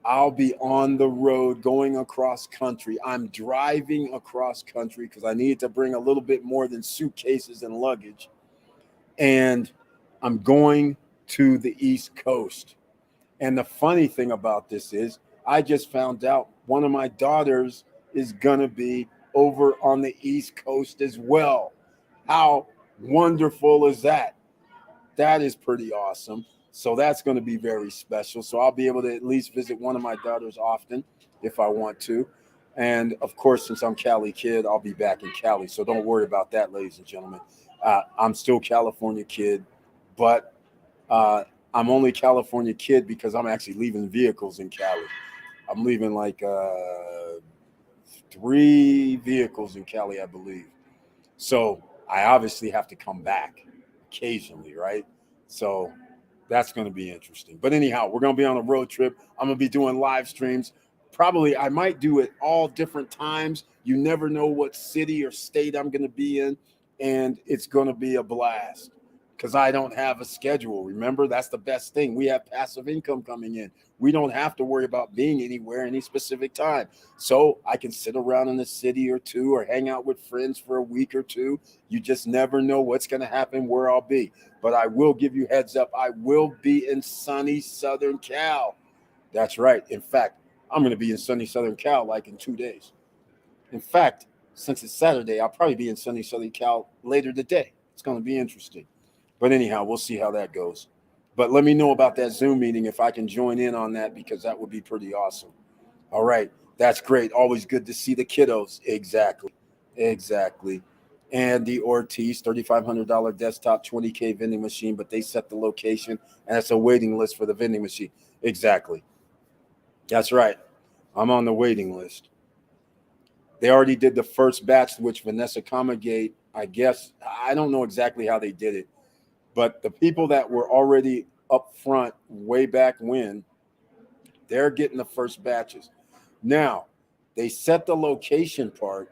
I'll be on the road going across country. I'm driving across country because I need to bring a little bit more than suitcases and luggage. And I'm going to the East Coast. And the funny thing about this is I just found out one of my daughters is going to be over on the East Coast as well. How wonderful is that? That is pretty awesome. So that's going to be very special. So I'll be able to at least visit one of my daughters often if I want to. And of course, since I'm Cali kid, I'll be back in Cali. So don't worry about that, ladies and gentlemen. I'm still California kid, but I'm only California kid because I'm actually leaving vehicles in Cali. I'm leaving like 3 vehicles in Cali, I believe. So I obviously have to come back occasionally, right? So that's going to be interesting. But anyhow, we're going to be on a road trip. I'm going to be doing live streams. Probably I might do it all different times. You never know what city or state I'm going to be in. And it's going to be a blast because I don't have a schedule. Remember, that's the best thing. We have passive income coming in. We don't have to worry about being anywhere any specific time. So I can sit around in a city or two or hang out with friends for a week or two. You just never know what's going to happen, where I'll be. But I will give you heads up. I will be in sunny Southern Cal. That's right. In fact, I'm going to be in sunny Southern Cal like in 2 days. In fact, since it's Saturday, I'll probably be in sunny Southern Cal later today. It's going to be interesting. But anyhow, we'll see how that goes. But let me know about that Zoom meeting if I can join in on that, because that would be pretty awesome. All right. That's great. Always good to see the kiddos. Exactly. Andy Ortiz, $3,500 desktop, $20K vending machine, but they set the location, and it's a waiting list for the vending machine. Exactly. That's right. I'm on the waiting list. They already did the first batch, which Vanessa Comagate, I guess, I don't know exactly how they did it, but the people that were already up front way back when, they're getting the first batches. Now, they set the location part.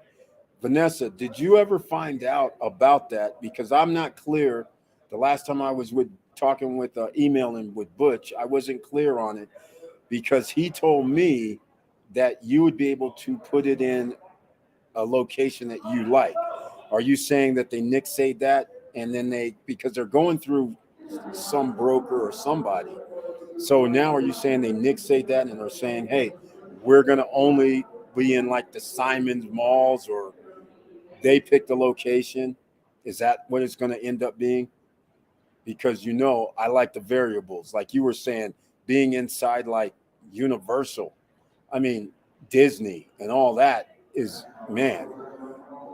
Vanessa, did you ever find out about that? Because I'm not clear. The last time I was talking with emailing with Butch, I wasn't clear on it because he told me that you would be able to put it in a location that you like. Are you saying that they nixate that and then because they're going through some broker or somebody? So now are you saying they nixate that and are saying, hey, we're going to only be in like the Simon's malls, or they pick the location? Is that what it's going to end up being? Because, I like the variables. Like you were saying, being inside like Universal, I mean, Disney and all that is, man,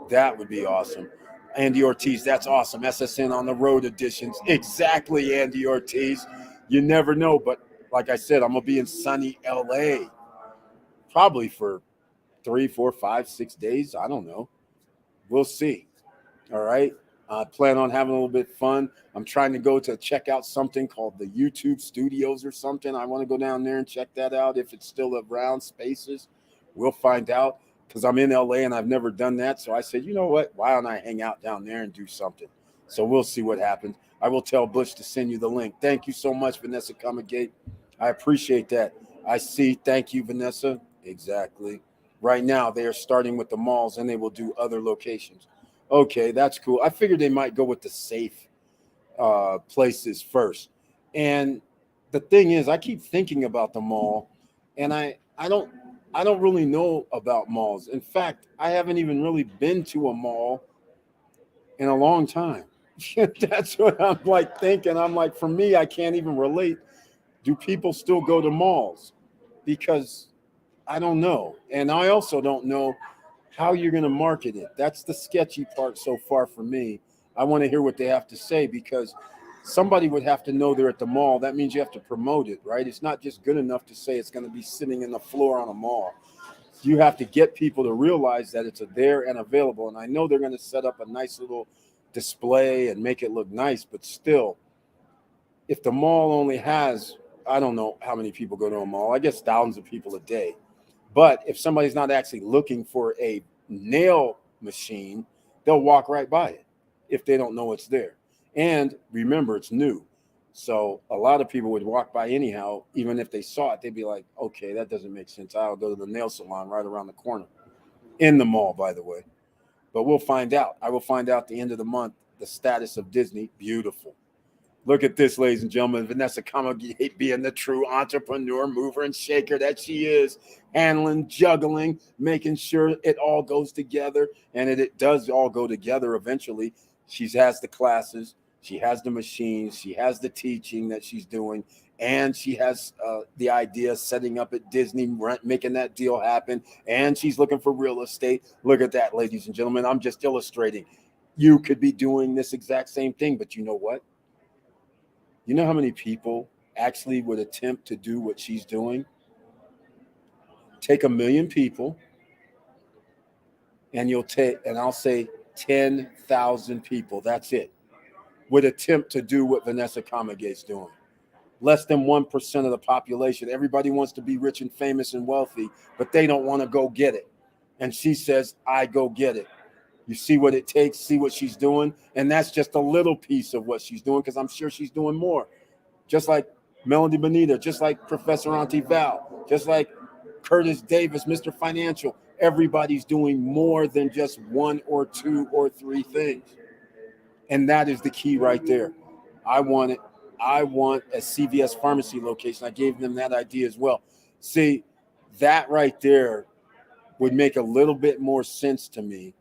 that would be awesome. Andy Ortiz, that's awesome. SSN on the road editions. Exactly, Andy Ortiz. You never know. But like I said, I'm going to be in sunny LA probably for 3, 4, 5, 6 days. I don't know. We'll see. All right. I plan on having a little bit of fun. I'm trying to go to check out something called the YouTube Studios or something. I want to go down there and check that out if it's still around spaces. We'll find out because I'm in LA and I've never done that. So I said, you know what? Why don't I hang out down there and do something? So we'll see what happens. I will tell Bush to send you the link. Thank you so much, Vanessa Comagate. I appreciate that. I see. Thank you, Vanessa. Exactly. Right now, they are starting with the malls and they will do other locations. Okay, that's cool. I figured they might go with the safe places first. And the thing is, I keep thinking about the mall, and I don't really know about malls. In fact, I haven't even really been to a mall in a long time. That's what I'm like thinking. I'm like, for me, I can't even relate. Do people still go to malls? Because I don't know. And I also don't know how you're going to market it. That's the sketchy part so far for me. I want to hear what they have to say because somebody would have to know they're at the mall. That means you have to promote it, right? It's not just good enough to say it's going to be sitting in the floor on a mall. You have to get people to realize that it's there and available. And I know they're going to set up a nice little display and make it look nice, but still, if the mall only has, I don't know how many people go to a mall, I guess thousands of people a day. But if somebody's not actually looking for a nail machine, they'll walk right by it if they don't know it's there. And remember, it's new. So a lot of people would walk by anyhow, even if they saw it, they'd be like, okay, that doesn't make sense. I'll go to the nail salon right around the corner in the mall, by the way. But we'll find out. I will find out at the end of the month the status of Disney. Beautiful. Look at this, ladies and gentlemen. Vanessa Comagate being the true entrepreneur, mover, and shaker that she is, handling, juggling, making sure it all goes together. And it does all go together eventually. She has the classes, she has the machines, she has the teaching that she's doing, and she has the idea of setting up at Disney, making that deal happen. And she's looking for real estate. Look at that, ladies and gentlemen. I'm just illustrating. You could be doing this exact same thing, but you know what? You know how many people actually would attempt to do what she's doing? Take 1 million people, and I'll say 10,000 people. That's it. Would attempt to do what Vanessa Comagate's doing. Less than 1% of the population. Everybody wants to be rich and famous and wealthy, but they don't want to go get it. And she says, I go get it. You see what it takes, see what she's doing. And that's just a little piece of what she's doing, because I'm sure she's doing more. Just like Melody Bonita, just like Professor Auntie Val, just like Curtis Davis, Mr. Financial. Everybody's doing more than just one or two or three things. And that is the key right there. I want it. I want a CVS pharmacy location. I gave them that idea as well. See, that right there would make a little bit more sense to me,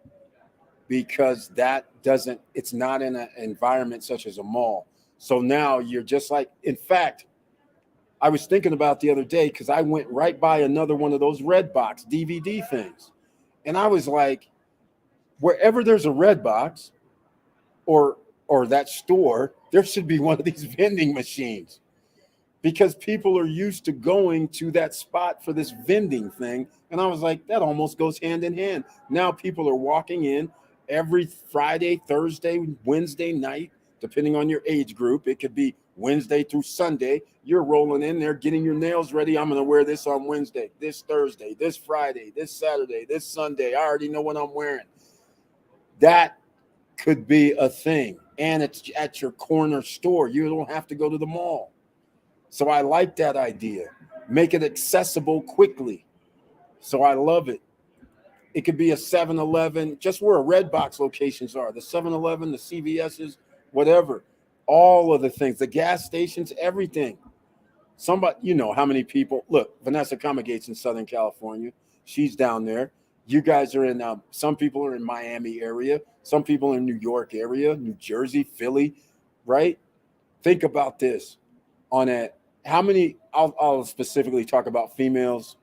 because it's not in an environment such as a mall. So now you're just like, in fact, I was thinking about the other day, because I went right by another one of those Redbox DVD things. And I was like, wherever there's a Redbox or that store, there should be one of these vending machines, because people are used to going to that spot for this vending thing. And I was like, that almost goes hand in hand. Now people are walking in every Friday, Thursday, Wednesday night, depending on your age group. It could be Wednesday through Sunday. You're rolling in there, getting your nails ready. I'm going to wear this on Wednesday, this Thursday, this Friday, this Saturday, this Sunday. I already know what I'm wearing. That could be a thing. And it's at your corner store. You don't have to go to the mall. So I like that idea. Make it accessible quickly. So I love it. It could be a 7-Eleven, just where Redbox locations are, the 7-Eleven, the CVS's, whatever. All of the things, the gas stations, everything. Somebody, you know how many people, look, Vanessa Comagate's in Southern California. She's down there. You guys are in, some people are in Miami area. Some people in New York area, New Jersey, Philly, right? Think about this. How many, I'll specifically talk about females,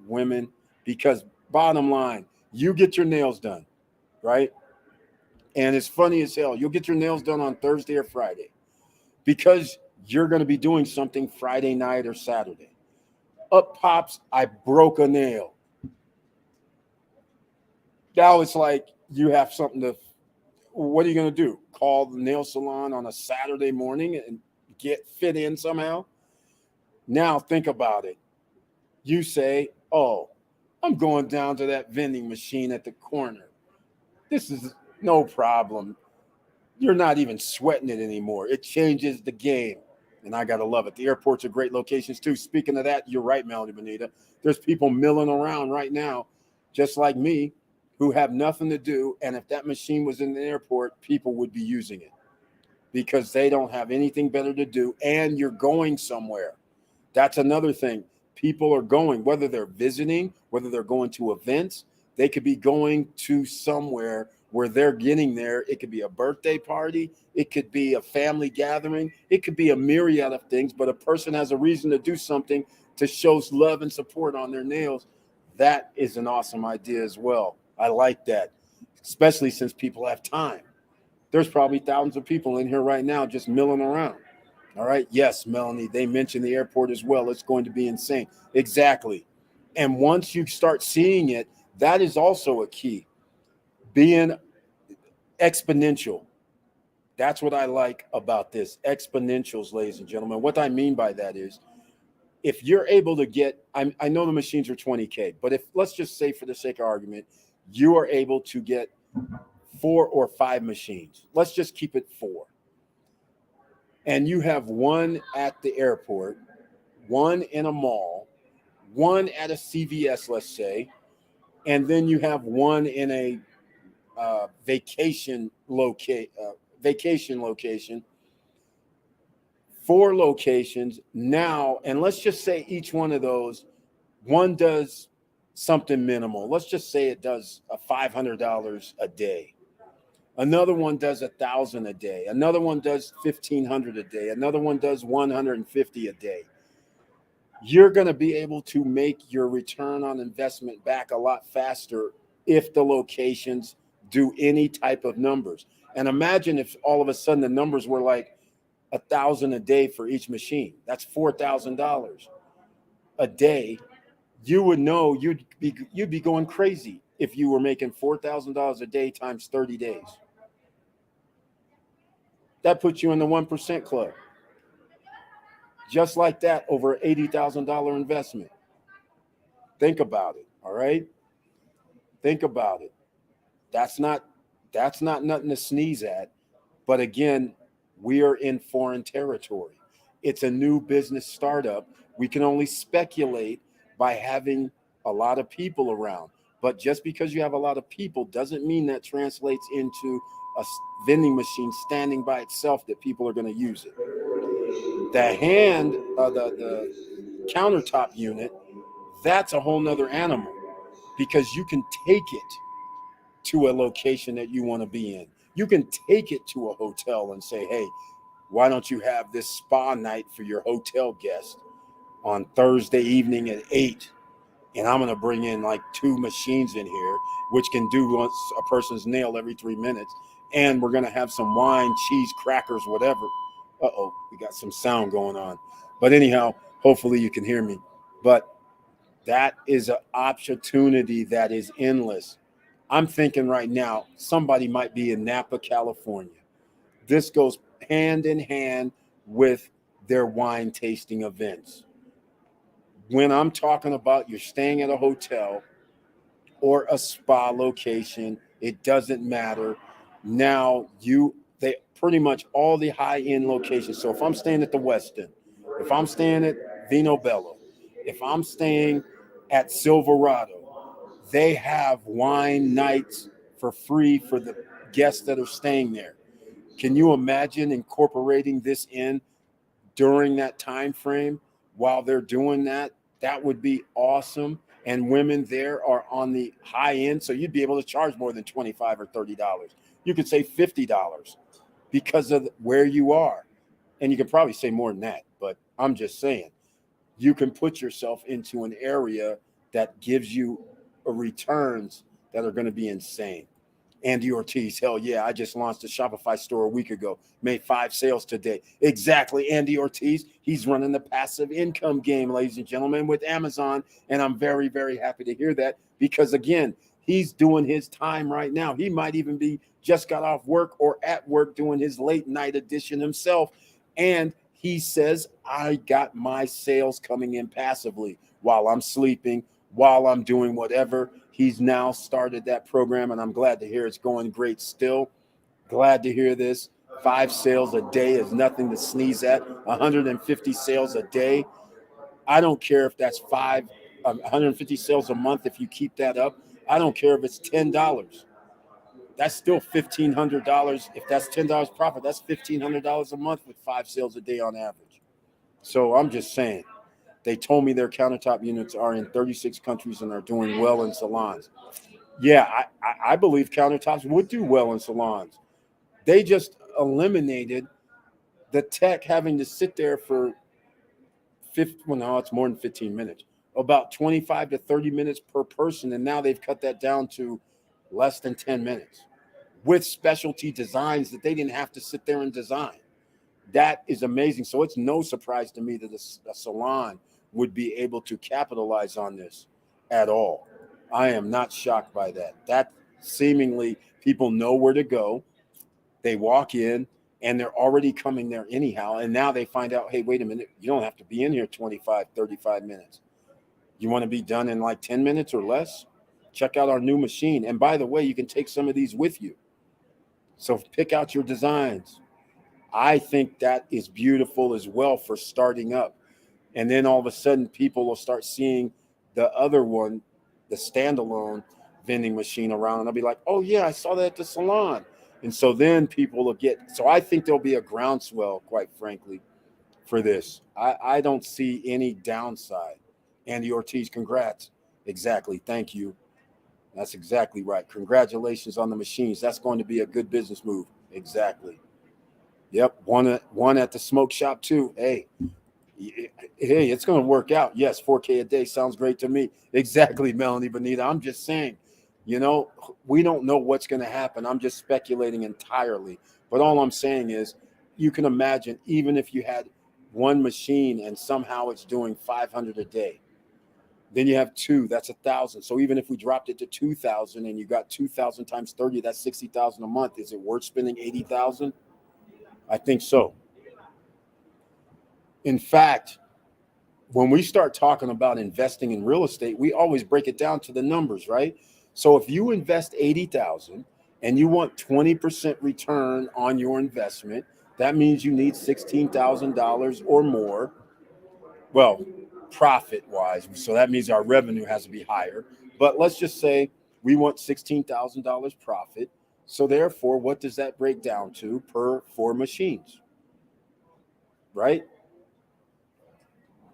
women, because bottom line, you get your nails done, right? And it's funny as hell. You'll get your nails done on Thursday or Friday, because you're going to be doing something Friday night or Saturday. Up pops, I broke a nail. Now it's like you have something to, what are you going to do? Call the nail salon on a Saturday morning and get fit in somehow? Now think about it. You say, oh, I'm going down to that vending machine at the corner. This is no problem. You're not even sweating it anymore. It changes the game. And I got to love it. The airports are great locations too. Speaking of that, you're right, Melanie Bonita. There's people milling around right now, just like me, who have nothing to do. And if that machine was in the airport, people would be using it because they don't have anything better to do. And you're going somewhere. That's another thing. People are going, whether they're visiting, whether they're going to events, they could be going to somewhere where they're getting there. It could be a birthday party. It could be a family gathering. It could be a myriad of things, but a person has a reason to do something to show love and support on their nails. That is an awesome idea as well. I like that, especially since people have time. There's probably thousands of people in here right now just milling around. All right. Yes, Melanie, they mentioned the airport as well. It's going to be insane. Exactly. And once you start seeing it, that is also a key. Being exponential. That's what I like about this. Exponentials, ladies and gentlemen. What I mean by that is if you're able to get, I know the machines are 20K, but if, let's just say for the sake of argument, you are able to get 4 or 5 machines. Let's just keep it 4. And you have one at the airport, one in a mall, one at a CVS, let's say, and then you have one in a vacation location. 4 locations now, and let's just say each one of those, one does something minimal. Let's just say it does $500 a day. Another one does $1,000 a day. Another one does $1,500 a day. Another one does $150 a day. You're going to be able to make your return on investment back a lot faster if the locations do any type of numbers. And imagine if all of a sudden the numbers were like $1,000 a day for each machine. That's $4,000 a day. You would know you'd be going crazy if you were making $4,000 a day times 30 days. That puts you in the 1% club. Just like that, over $80,000 investment. Think about it. All right. Think about it. That's not nothing to sneeze at. But again, we are in foreign territory. It's a new business startup. We can only speculate by having a lot of people around. But just because you have a lot of people doesn't mean that translates into a vending machine standing by itself that people are going to use it. The countertop unit, that's a whole nother animal because you can take it to a location that you want to be in. You can take it to a hotel and say, hey, why don't you have this spa night for your hotel guest on Thursday evening at 8? And I'm going to bring in like 2 machines in here, which can do a person's nail every 3 minutes. And we're going to have some wine, cheese, crackers, whatever. Uh-oh, we got some sound going on. But anyhow, hopefully you can hear me. But that is an opportunity that is endless. I'm thinking right now, somebody might be in Napa, California. This goes hand in hand with their wine tasting events. When I'm talking about you're staying at a hotel or a spa location, it doesn't matter. Now they pretty much all the high-end locations. So if I'm staying at the Westin, if I'm staying at Vino Bello, if I'm staying at Silverado, they have wine nights for free for the guests that are staying there. Can you imagine incorporating this in during that time frame while they're doing that? That would be awesome. And women there are on the high end, so you'd be able to charge more than $25 or $30. You could say $50 because of where you are. And you could probably say more than that, but I'm just saying you can put yourself into an area that gives you returns that are going to be insane. Andy Ortiz, hell yeah, I just launched a Shopify store a week ago, made 5 sales today. Exactly, Andy Ortiz. He's running the passive income game, ladies and gentlemen, with Amazon. And I'm very, very happy to hear that because, again, he's doing his time right now. He might even be just got off work or at work doing his late night edition himself. And he says, I got my sales coming in passively while I'm sleeping, while I'm doing whatever. He's now started that program, and I'm glad to hear it's going great still. Glad to hear this. 5 sales a day is nothing to sneeze at. 150 sales a day. I don't care if that's 150 sales a month. If you keep that up, I don't care if it's $10. That's still $1,500. If that's $10 profit, that's $1,500 a month with 5 sales a day on average. So I'm just saying, they told me their countertop units are in 36 countries and are doing well in salons. Yeah, I believe countertops would do well in salons. They just eliminated the tech having to sit there for 50, well, no, it's more than 15 minutes, about 25 to 30 minutes per person. And now they've cut that down to less than 10 minutes with specialty designs that they didn't have to sit there and design. That is amazing. So it's no surprise to me that a salon would be able to capitalize on this at all. I am not shocked by that. That seemingly people know where to go. They walk in and they're already coming there anyhow. And now they find out, hey, wait a minute, you don't have to be in here 25, 35 minutes. You want to be done in like 10 minutes or less? Check out our new machine. And by the way, you can take some of these with you. So pick out your designs. I think that is beautiful as well for starting up. And then all of a sudden, people will start seeing the other one, the standalone vending machine around, and they'll be like, oh, yeah, I saw that at the salon. And so then people will get, so I think there'll be a groundswell, quite frankly, for this. I don't see any downside. Andy Ortiz, congrats. Exactly. Thank you. That's exactly right. Congratulations on the machines. That's going to be a good business move. Exactly. Yep. One at the smoke shop too. Hey, it's going to work out. Yes, 4K a day sounds great to me. Exactly, Melanie Benita. I'm just saying, we don't know what's going to happen. I'm just speculating entirely. But all I'm saying is, you can imagine, even if you had one machine and somehow it's doing 500 a day, then you have 2, that's 1,000. So even if we dropped it to 2,000 and you got 2,000 times 30, that's 60,000 a month. Is it worth spending 80,000? I think so. In fact, when we start talking about investing in real estate, we always break it down to the numbers, right? So if you invest 80,000 and you want 20% return on your investment, that means you need $16,000 or more. Well, profit wise. So that means our revenue has to be higher. But let's just say we want $16,000 profit. So therefore, what does that break down to per 4 machines? Right?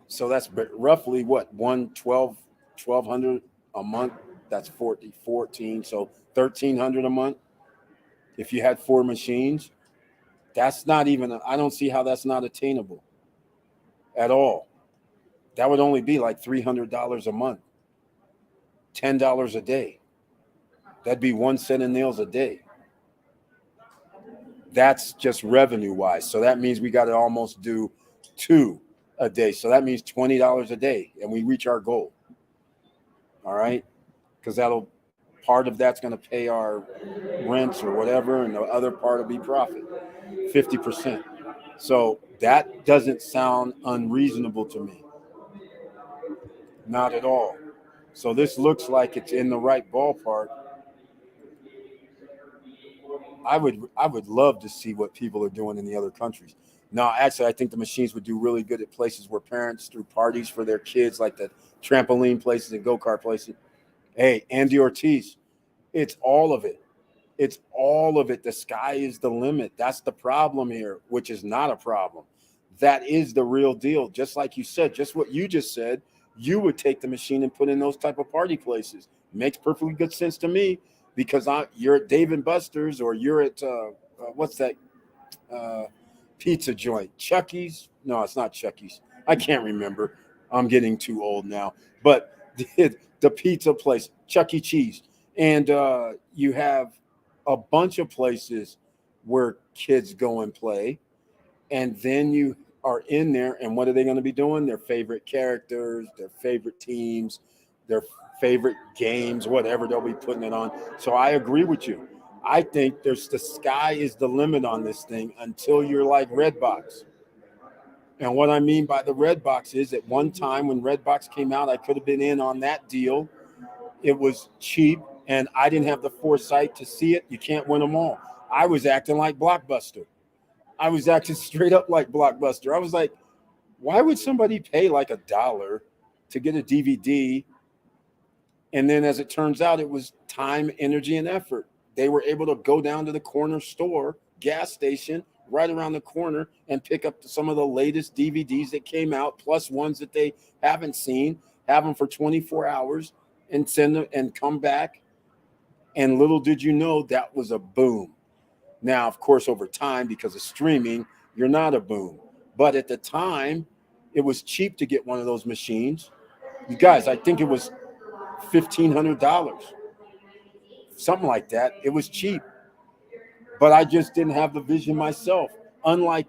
So that's roughly what, 1,200 a month. That's 14. So 1,300 a month. If you had 4 machines, that's not even, I don't see how that's not attainable at all. That would only be like $300 a month, $10 a day. That'd be 1 cent in nails a day. That's just revenue wise. So that means we got to almost do 2 a day. So that means $20 a day, and we reach our goal. All right. Because part of that's going to pay our rents or whatever, and the other part will be profit, 50%. So that doesn't sound unreasonable to me. Not at all. So this looks like it's in the right ballpark. I would love to see what people are doing in the other countries. Now, actually, I think the machines would do really good at places where parents threw parties for their kids, like the trampoline places and go-kart places. Hey, Andy Ortiz, it's all of it. It's all of it. The sky is the limit. That's the problem here, which is not a problem. That is the real deal. Just like you said, just what you just said, you would take the machine and put in those type of party places. Makes perfectly good sense to me, because you're at Dave and Buster's, or you're at what's that pizza joint? Chucky's? No, it's not Chucky's. I can't remember. I'm getting too old now. But the pizza place, Chuck E. Cheese, and you have a bunch of places where kids go and play, and then you are in there, and what are they going to be doing? Their favorite characters, their favorite teams, their favorite games, whatever they'll be putting it on. So I agree with you. I think the sky is the limit on this thing until you're like Redbox. And what I mean by the Redbox is at one time when Redbox came out, I could have been in on that deal. It was cheap and I didn't have the foresight to see it. You can't win them all. I was acting like Blockbuster. I was acting straight up like Blockbuster. I was like, why would somebody pay like $1 to get a DVD? And then as it turns out, it was time, energy, and effort. They were able to go down to the corner store, gas station, right around the corner and pick up some of the latest DVDs that came out, plus ones that they haven't seen, have them for 24 hours and send them and come back. And little did you know that was a boom. Now, of course, over time, because of streaming, you're not a boom. But at the time, it was cheap to get one of those machines. You guys, I think it was $1,500, something like that. It was cheap, but I just didn't have the vision myself. Unlike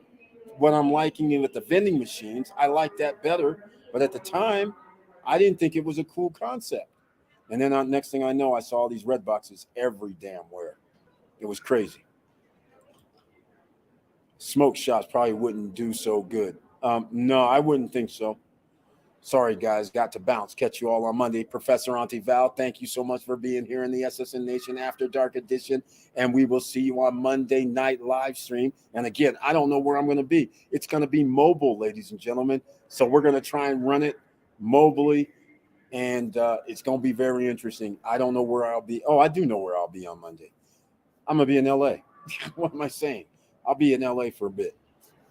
what I'm liking with the vending machines, I like that better. But at the time, I didn't think it was a cool concept. And then next thing I know, I saw these red boxes every damn where. It was crazy. Smoke shops probably wouldn't do so good. No, I wouldn't think so. Sorry, guys, got to bounce. Catch you all on Monday. Professor Auntie Val, thank you so much for being here in the SSN Nation After Dark edition. And we will see you on Monday night live stream. And again, I don't know where I'm going to be. It's going to be mobile, ladies and gentlemen. So we're going to try and run it mobily. And it's going to be very interesting. I don't know where I'll be. Oh, I do know where I'll be on Monday. I'm going to be in LA. What am I saying? I'll be in LA for a bit.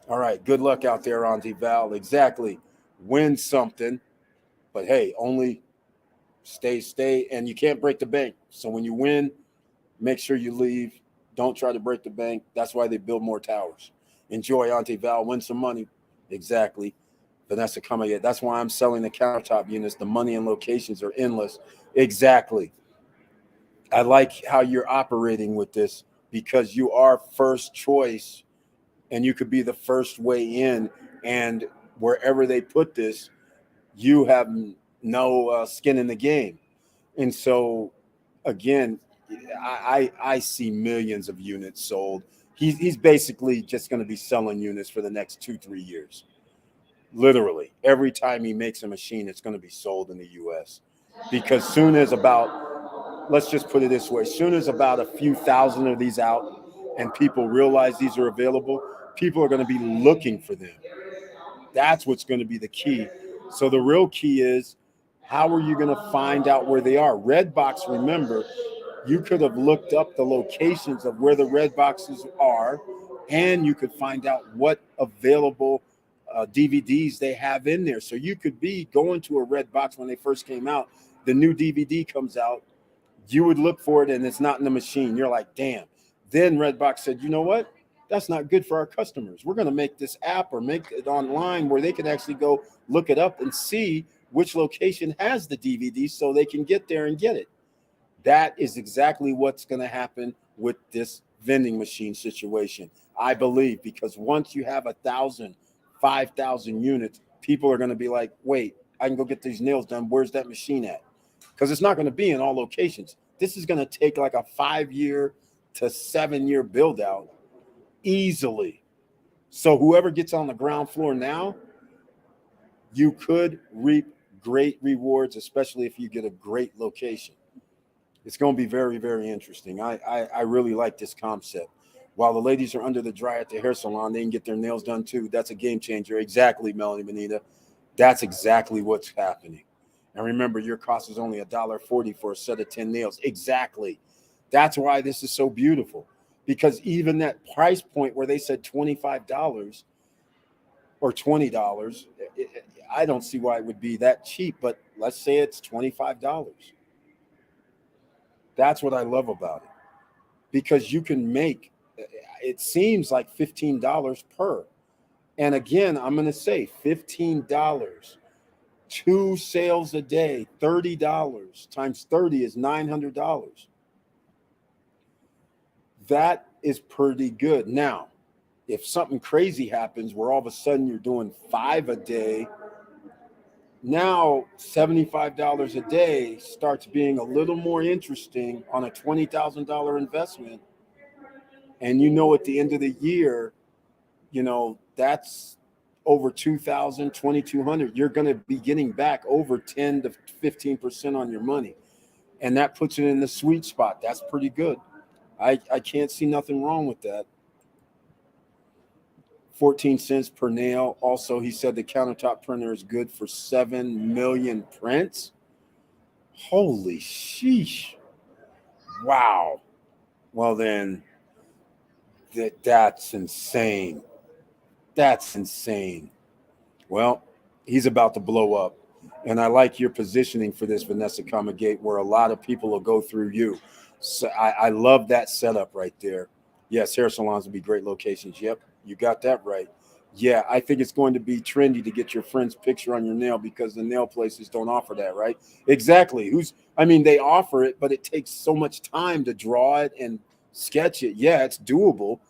All right. Good luck out there, Auntie Val. Exactly. Win something, but hey, only stay, and you can't break the bank. So when you win, make sure you leave. Don't try to break the bank. That's why they build more towers. Enjoy, Auntie Val. Win some money. Exactly. Vanessa coming. That's why I'm selling the countertop units. The money and locations are endless. Exactly. I like how you're operating with this because you are first choice, and you could be the first way in. And wherever they put this, you have no skin in the game. And so, again, I see millions of units sold. He's basically just going to be selling units for the next 2-3 years. Literally, every time he makes a machine, it's going to be sold in the U.S. Because soon as about, let's just put it this way, soon as about a few thousand of these out and people realize these are available, people are going to be looking for them. That's what's going to be the key. So the real key is, how are you going to find out where they are? Redbox, remember, you could have looked up the locations of where the red boxes are, and you could find out what available DVDs they have in there. So you could be going to a red box when they first came out. The new DVD comes out. You would look for it, and it's not in the machine. You're like, damn. Then Redbox said, you know what? That's not good for our customers. We're going to make this app or make it online where they can actually go look it up and see which location has the DVD so they can get there and get it. That is exactly what's going to happen with this vending machine situation, I believe, because once you have 1,000, 5,000 units, people are going to be like, wait, I can go get these nails done. Where's that machine at? Because it's not going to be in all locations. This is going to take like a 5-year to 7-year build out easily. So whoever gets on the ground floor now, you could reap great rewards, especially if you get a great location. It's going to be very, very interesting. I really like this concept. While the ladies are under the dryer at the hair salon, they can get their nails done too. That's a game changer. Exactly, Melanie Bonita. That's exactly what's happening. And remember, your cost is only $1.40 for a set of 10 nails. Exactly. That's why this is so beautiful. Because even that price point where they said $25 or $20, I don't see why it would be that cheap, but let's say it's $25. That's what I love about it. Because you can make, it seems like $15 per. And again, I'm going to say $15, 2 sales a day, $30 times 30 is $900. That is pretty good. Now, if something crazy happens where all of a sudden you're doing 5 a day, now $75 a day starts being a little more interesting on a $20,000 investment And you know, at the end of the year, that's over 2,000, 2,200. You're going to be getting back over 10 to 15% on your money. And that puts it in the sweet spot. That's pretty good. I can't see nothing wrong with that. 14 cents per nail. Also, he said the countertop printer is good for 7 million prints. Holy sheesh. Wow. Well, then that's insane. That's insane. Well, he's about to blow up. And I like your positioning for this, Vanessa Comagate, where a lot of people will go through you. So I love that setup right there. Yes, hair salons would be great locations. Yep, you got that right. Yeah, I think it's going to be trendy to get your friend's picture on your nail because the nail places don't offer that, right? Exactly. They offer it, but it takes so much time to draw it and sketch it. Yeah, it's doable.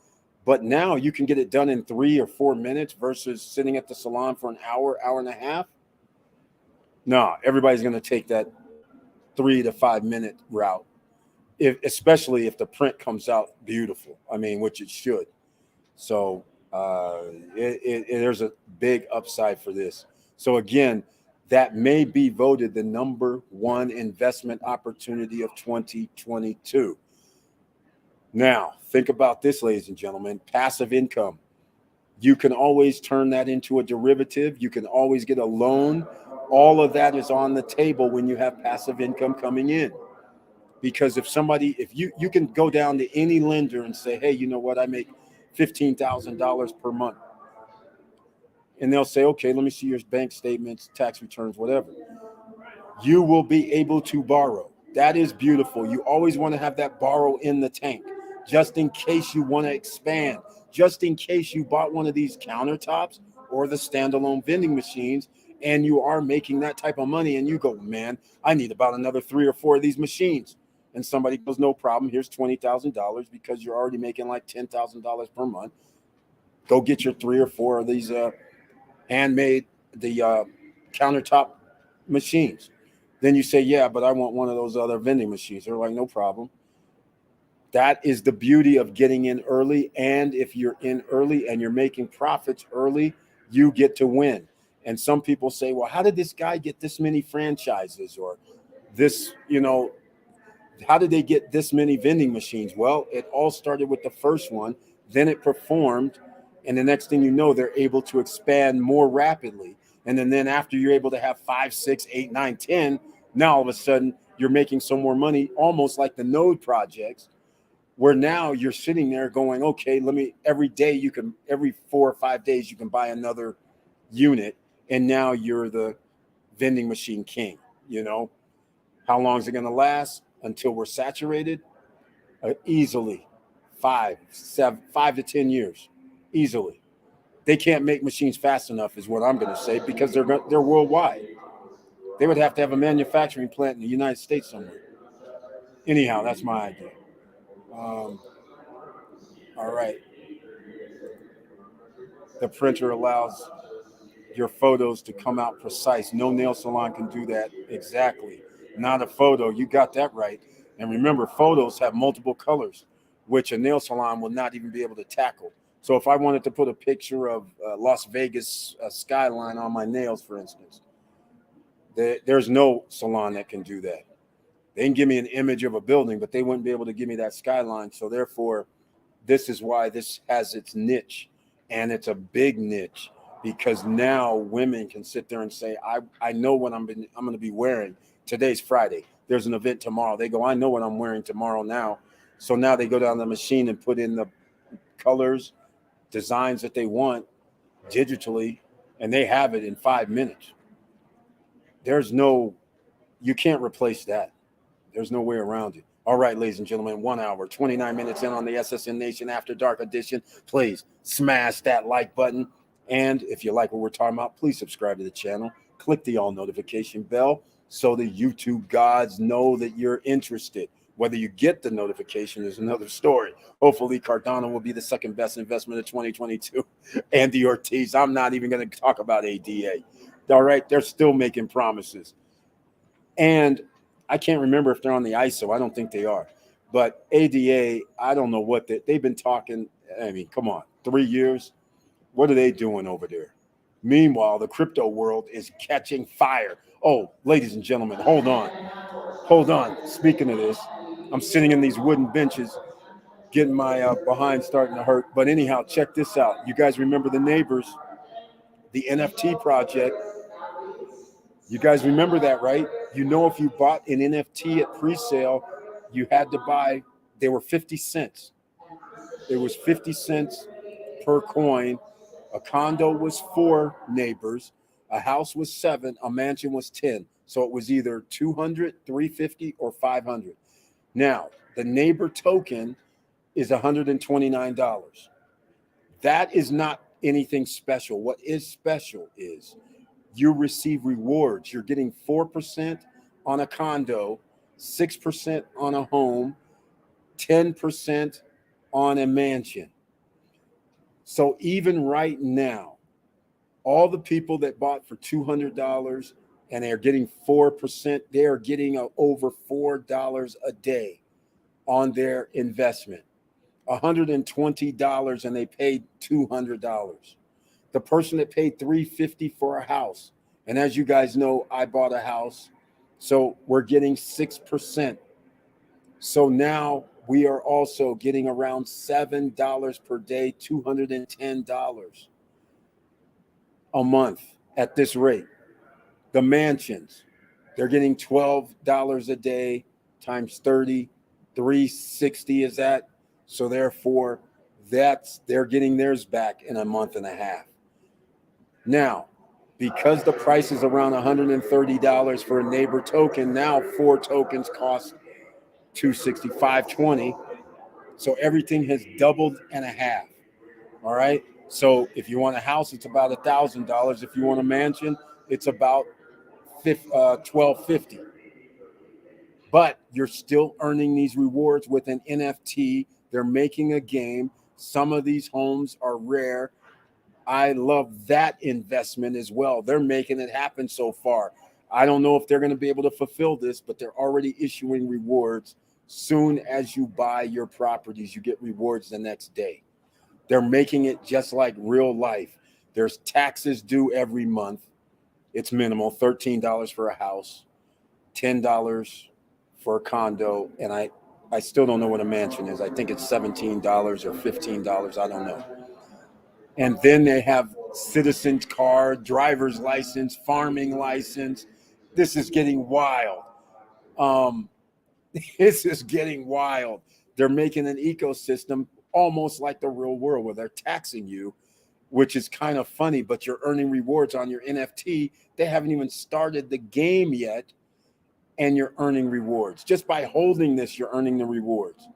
But now you can get it done in 3 or 4 minutes versus sitting at the salon for an hour, hour and a half. No, everybody's going to take that 3 to 5 minute route, especially if the print comes out beautiful. Which it should. So there's a big upside for this. So again, that may be voted the number one investment opportunity of 2022. Now, think about this, ladies and gentlemen, passive income. You can always turn that into a derivative. You can always get a loan. All of that is on the table when you have passive income coming in. Because if you can go down to any lender and say, hey, you know what, I make $15,000 per month. And they'll say, okay, let me see your bank statements, tax returns, whatever. You will be able to borrow. That is beautiful. You always want to have that borrow in the tank, just in case you want to expand, just in case you bought one of these countertops or the standalone vending machines, and you are making that type of money, and you go, man, I need about another 3 or 4 of these machines. And somebody goes, no problem. Here's $20,000 because you're already making like $10,000 per month. Go get your 3 or 4 of these handmade, the countertop machines. Then you say, yeah, but I want one of those other vending machines. They're like, no problem. That is the beauty of getting in early. And if you're in early and you're making profits early, you get to win. And some people say, well, how did this guy get this many franchises? Or this, how did they get this many vending machines? Well, it all started with the first one. Then it performed. And the next thing you know, they're able to expand more rapidly. And then after you're able to have 5, 6, 8, 9, 10, now all of a sudden you're making some more money, almost like the node projects, where now you're sitting there going, okay, every 4 or 5 days, you can buy another unit. And now you're the vending machine king. How long is it going to last? Until we're saturated? Easily 5 to 10 years. Easily. They can't make machines fast enough is what I'm going to say, because they're worldwide. They would have to have a manufacturing plant in the United States somewhere. Anyhow, that's my idea. All right. The printer allows your photos to come out precise. No nail salon can do that. Exactly. Not a photo. You got that right. And remember, photos have multiple colors, which a nail salon will not even be able to tackle. So if I wanted to put a picture of Las Vegas skyline on my nails, for instance, there's no salon that can do that. They can give me an image of a building, but they wouldn't be able to give me that skyline. So therefore, this is why this has its niche, and it's a big niche, because now women can sit there and say, I know what I'm going to be wearing. Today's Friday. There's an event tomorrow. They go, I know what I'm wearing tomorrow now. So now they go down the machine and put in the colors, designs that they want digitally, and they have it in 5 minutes. You can't replace that. There's no way around it. All right, ladies and gentlemen, 1 hour, 29 minutes in on the SSN Nation After Dark edition. Please smash that like button. And if you like what we're talking about, please subscribe to the channel. Click the all notification bell so the YouTube gods know that you're interested. Whether you get the notification is another story. Hopefully, Cardano will be the second best investment of 2022. Andy Ortiz, I'm not even going to talk about ADA. All right, they're still making promises. And I can't remember if they're on the ISO. I don't think they are. But ADA, I don't know what they've been talking. I mean, come on, 3 years. What are they doing over there? Meanwhile, the crypto world is catching fire. Oh, ladies and gentlemen, hold on. Hold on. Speaking of this, I'm sitting in these wooden benches, getting my behind starting to hurt. But anyhow, check this out. You guys remember the neighbors, the NFT project? You guys remember that, right? You know, if you bought an NFT at pre-sale, you had to buy, they were 50 cents. It was 50 cents per coin. A condo was 4 neighbors. A house was 7. A mansion was 10. So it was either 200, 350, or 500. Now, the neighbor token is $129. That is not anything special. What is special is you receive rewards. You're getting 4% on a condo, 6% on a home, 10% on a mansion. So even right now, all the people that bought for $200 and they're getting 4%, they are getting over $4 a day on their investment. $120 and they paid $200. The person that paid $350 for a house, and as you guys know, I bought a house, so we're getting 6%. So now we are also getting around $7 per day, $210 a month at this rate. The mansions, they're getting $12 a day times 30, 360 is that. So therefore, they're getting theirs back in a month and a half. Now, because the price is around $130 for a neighbor token, now 4 tokens cost $260, $520. So everything has doubled and a half. All right. So if you want a house, it's about $1,000. If you want a mansion, it's about $1,250. But you're still earning these rewards with an NFT. They're making a game. Some of these homes are rare. I love that investment as well. They're making it happen so far. I don't know if they're going to be able to fulfill this, but they're already issuing rewards. Soon as you buy your properties, you get rewards the next day. They're making it just like real life. There's taxes due every month. It's minimal, $13 for a house, $10 for a condo, and I still don't know what a mansion is. I think it's $17 or $15. I don't know. And then they have citizen's card, driver's license, farming license. This is getting wild. This is getting wild. They're making an ecosystem almost like the real world where they're taxing you, which is kind of funny, but you're earning rewards on your NFT. They haven't even started the game yet, and you're earning rewards. Just by holding this, you're earning the rewards.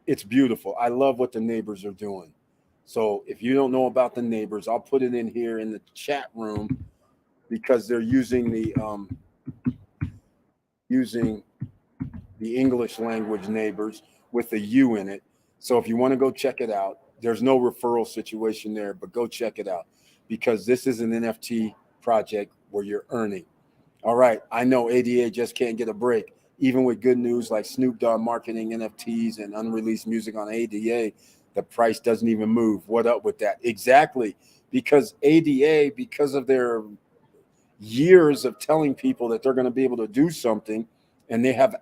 It's beautiful. I love what the neighbors are doing. So if you don't know about the neighbors, I'll put it in here in the chat room because they're using the English language neighbors with the U in it. So if you want to go check it out, there's no referral situation there, but go check it out because this is an NFT project where you're earning. All right. I know ADA just can't get a break. Even with good news like Snoop Dogg marketing NFTs and unreleased music on ADA, the price doesn't even move. What up with that? Exactly. Because ADA, because of their years of telling people that they're going to be able to do something, and they have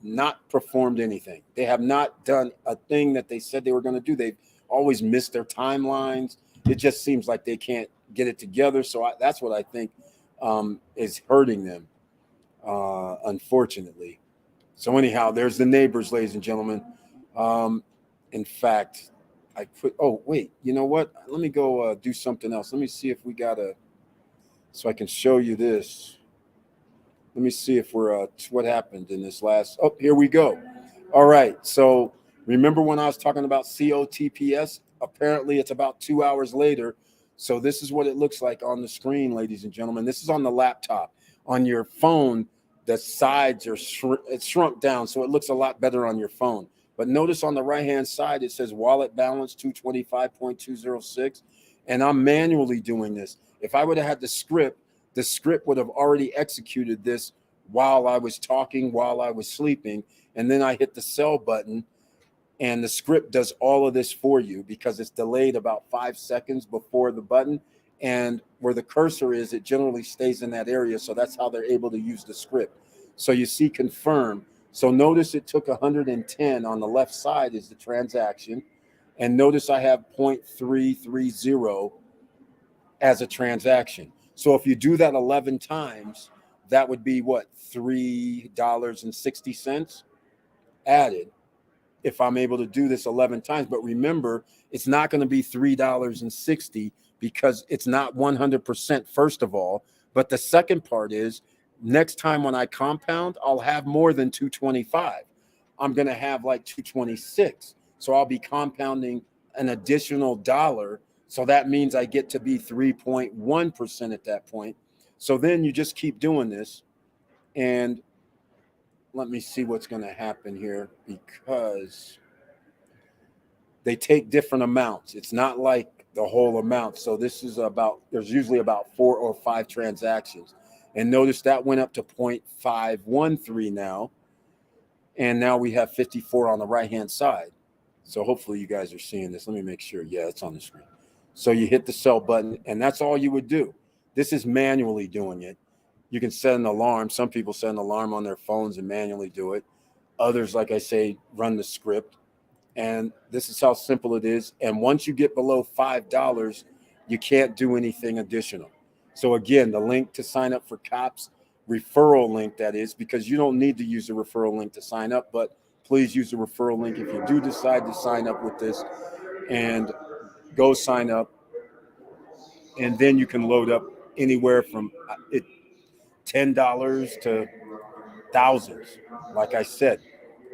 not performed anything. They have not done a thing that they said they were going to do. They've always missed their timelines. It just seems like they can't get it together. So that's what I think is hurting them, unfortunately. So anyhow, there's the neighbors, ladies and gentlemen. In fact, oh, wait, you know what? Let me go do something else. Let me see if we got so I can show you this. Let me see if we're, what happened in this last, oh, here we go. All right. So remember when I was talking about COTPS? Apparently it's about 2 hours later. So this is what it looks like on the screen, ladies and gentlemen. This is on the laptop. On your phone, the sides are it's shrunk down, so it looks a lot better on your phone. But notice on the right-hand side, it says wallet balance 225.206, and I'm manually doing this. If I would have had the script would have already executed this while I was talking, while I was sleeping. And then I hit the sell button, and the script does all of this for you because it's delayed about 5 seconds before the button. And where the cursor is, it generally stays in that area. So that's how they're able to use the script. So you see confirm. So notice it took 110 on the left side is the transaction. And notice I have 0.330 as a transaction. So if you do that 11 times, that would be what, $3.60 added if I'm able to do this 11 times. But remember, it's not going to be $3.60 because it's not 100%, first of all. But the second part is next time when I compound, I'll have more than 225. I'm going to have like 226. So I'll be compounding an additional dollar. So that means I get to be 3.1% at that point. So then you just keep doing this. And let me see what's going to happen here, because they take different amounts. It's not like the whole amount. So this is about, there's usually about 4 or 5 transactions. And notice that went up to 0.513 now. And now we have 54 on the right-hand side. So hopefully you guys are seeing this. Let me make sure. Yeah, it's on the screen. So you hit the sell button, and that's all you would do. This is manually doing it. You can set an alarm. Some people set an alarm on their phones and manually do it. Others, like I say, run the script. And this is how simple it is. And once you get below $5, you can't do anything additional. So again, the link to sign up for COPS, referral link that is, because you don't need to use the referral link to sign up, but please use the referral link if you do decide to sign up with this, and go sign up. And then you can load up anywhere from $10 to thousands. Like I said,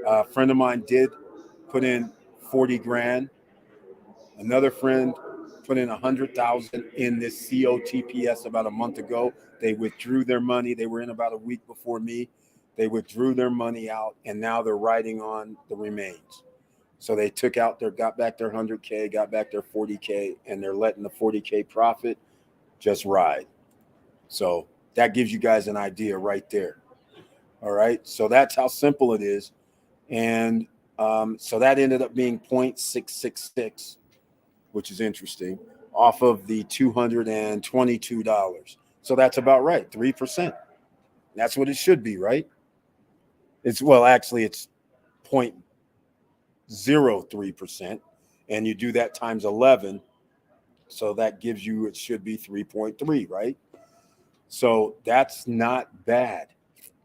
a friend of mine did put in 40 grand. Another friend put in 100,000 in this COTPS about a month ago. They withdrew their money. They were in about a week before me. They withdrew their money out, and now they're riding on the remains. So they got back their 100K, got back their 40K, and they're letting the 40K profit just ride. So that gives you guys an idea right there. All right. So that's how simple it is. And so that ended up being 0.666, which is interesting, off of the $222. So that's about right, 3%. That's what it should be, right? It's 0.03%, and you do that times 11, so that gives you, it should be 3.3, right? So that's not bad.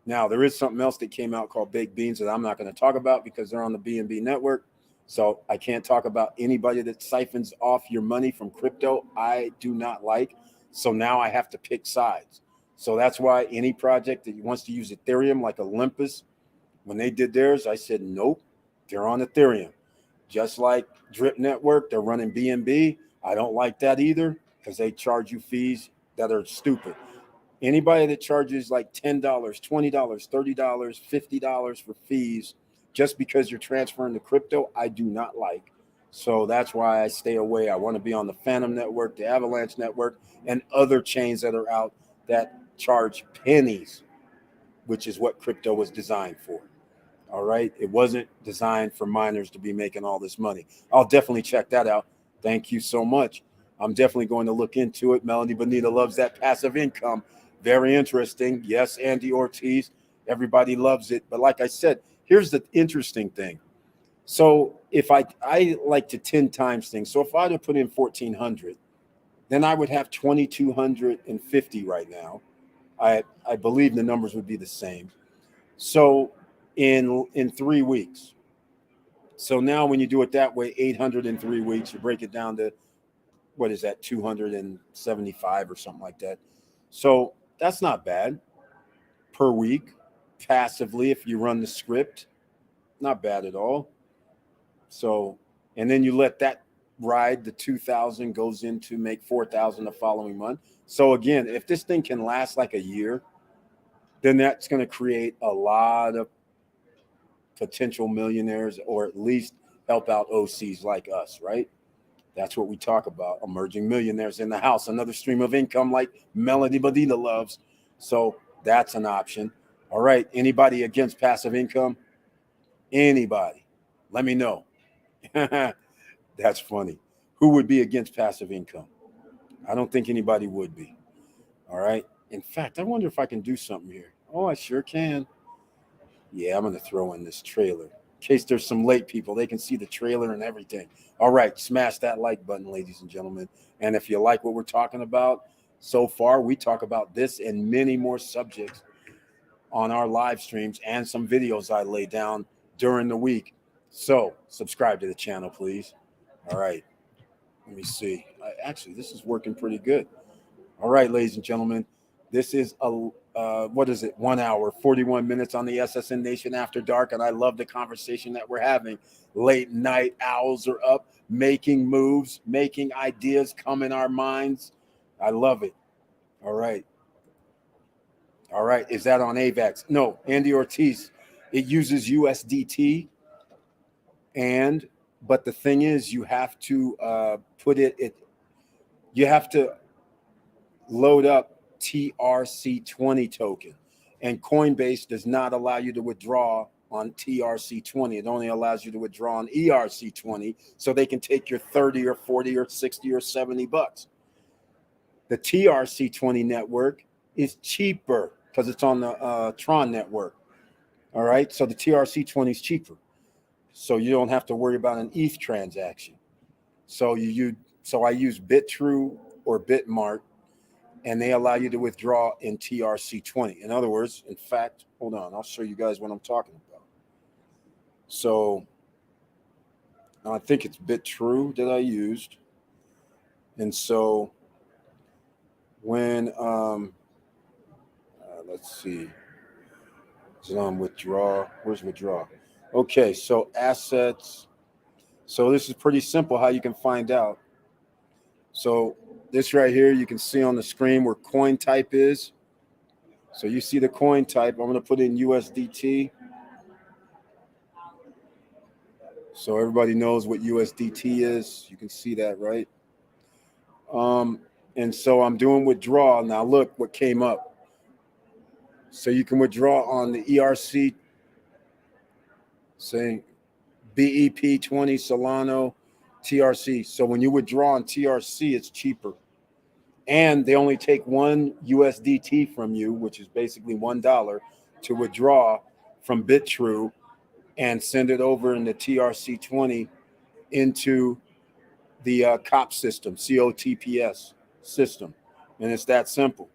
Now, there is something else that came out called baked beans that I'm not going to talk about because they're on the BNB network. So I can't talk about anybody that siphons off your money from crypto. I do not like. So now I have to pick sides. So that's why any project that wants to use Ethereum, like Olympus, when they did theirs, I said, nope, they're on Ethereum. Just like Drip Network, they're running BNB. I don't like that either because they charge you fees that are stupid. Anybody that charges like $10, $20, $30, $50 for fees just because you're transferring to crypto, I do not like. So that's why I stay away. I want to be on the Phantom Network, the Avalanche Network, and other chains that are out that charge pennies, which is what crypto was designed for. All right. It wasn't designed for miners to be making all this money. I'll definitely check that out. Thank you so much. I'm definitely going to look into it. Melanie Bonita loves that passive income. Very interesting. Yes, Andy Ortiz. Everybody loves it. But like I said, here's the interesting thing. So if I like to 10 times things. So if I had put in 1,400, then I would have 2,250 right now. I believe the numbers would be the same. So in 3 weeks. So now when you do it that way, 800 in 3 weeks, you break it down to, what is that, 275 or something like that. So that's not bad per week passively if you run the script. Not bad at all. So, and then you let that ride, the 2,000 goes into make 4,000 the following month. So again, if this thing can last like a year, then that's going to create a lot of potential millionaires, or at least help out OCs like us, right? That's what we talk about, emerging millionaires in the house, another stream of income like Melody Badina loves. So that's an option. All right. Anybody against passive income? Anybody? Let me know. That's funny. Who would be against passive income? I don't think anybody would be. All right. In fact, I wonder if I can do something here. Oh, I sure can. Yeah, I'm going to throw in this trailer. In case there's some late people, they can see the trailer and everything. All right. Smash that like button, ladies and gentlemen. And if you like what we're talking about, so far, we talk about this and many more subjects on our live streams and some videos I lay down during the week. So subscribe to the channel, please. All right. Let me see. Actually, this is working pretty good. All right, ladies and gentlemen, this is what is it? 1 hour, 41 minutes on the SSN Nation After Dark, and I love the conversation that we're having. Late night owls are up, making moves, making ideas come in our minds. I love it. All right. All right. Is that on AVAX? No, Andy Ortiz. It uses USDT, but the thing is, you have to you have to load up TRC20 token, and Coinbase does not allow you to withdraw on TRC20. It only allows you to withdraw on ERC20, so they can take your 30 or 40 or 60 or 70 bucks. The TRC20 network is cheaper because it's on the Tron network. All right, so the TRC20 is cheaper, so you don't have to worry about an ETH transaction. So I use BitTrue or Bitmart, and they allow you to withdraw in TRC20. In other words, in fact, hold on, I'll show you guys what I'm talking about. So I think it's BitTrue that I used. And so when, let's see, it's on withdraw. Where's withdraw? Okay, so assets. So this is pretty simple how you can find out. So this right here, you can see on the screen where coin type is. So you see the coin type. I'm going to put in USDT. So everybody knows what USDT is. You can see that, right? And so I'm doing withdrawal. Now look what came up. So you can withdraw on the ERC, saying BEP20, Solano, TRC. So when you withdraw on TRC, it's cheaper. And they only take one USDT from you, which is basically $1, to withdraw from BitTrue and send it over in the TRC20 into the COP system, COTPS system. And it's that simple.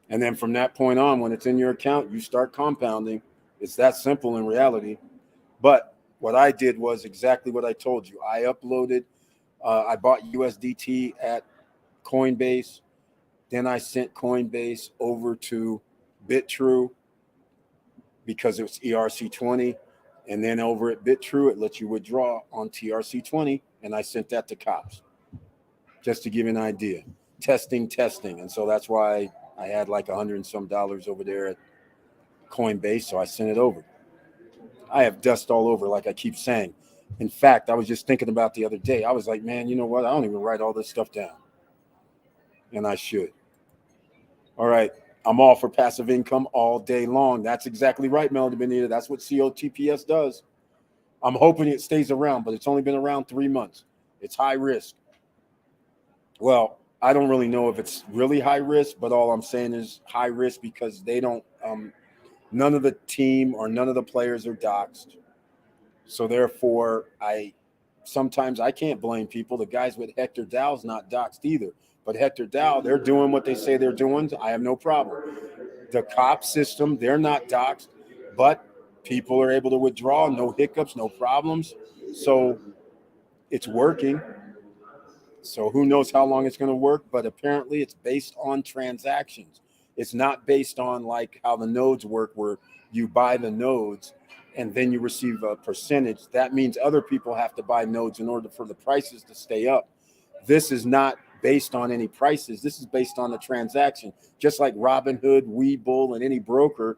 And then from that point on, when it's in your account, you start compounding. It's that simple in reality. But what I did was exactly what I told you. I uploaded, I bought USDT at Coinbase. Then I sent Coinbase over to BitTrue because it was ERC20. And then over at BitTrue, it lets you withdraw on TRC20. And I sent that to COPS just to give you an idea. Testing. And so that's why I had like $100 and some over there at Coinbase. So I sent it over. I have dust all over, like I keep saying. In fact, I was just thinking about the other day. I was like, man, you know what? I don't even write all this stuff down. And I should. All right. I'm all for passive income all day long. That's exactly right, Melody Benita. That's what COTPS does. I'm hoping it stays around, but it's only been around 3 months. It's high risk. Well, I don't really know if it's really high risk, but all I'm saying is high risk because they don't, none of the team or none of the players are doxxed. So therefore, sometimes I can't blame people. The guys with Hector Dow's not doxxed either. But Hector Dow, they're doing what they say they're doing. I have no problem. The COP system, they're not doxxed, but people are able to withdraw, no hiccups, no problems. So it's working. So who knows how long it's going to work, but apparently it's based on transactions. It's not based on like how the nodes work where you buy the nodes and then you receive a percentage. That means other people have to buy nodes in order for the prices to stay up. This is not based on any prices. This is based on the transaction. Just like Robinhood, Webull, and any broker,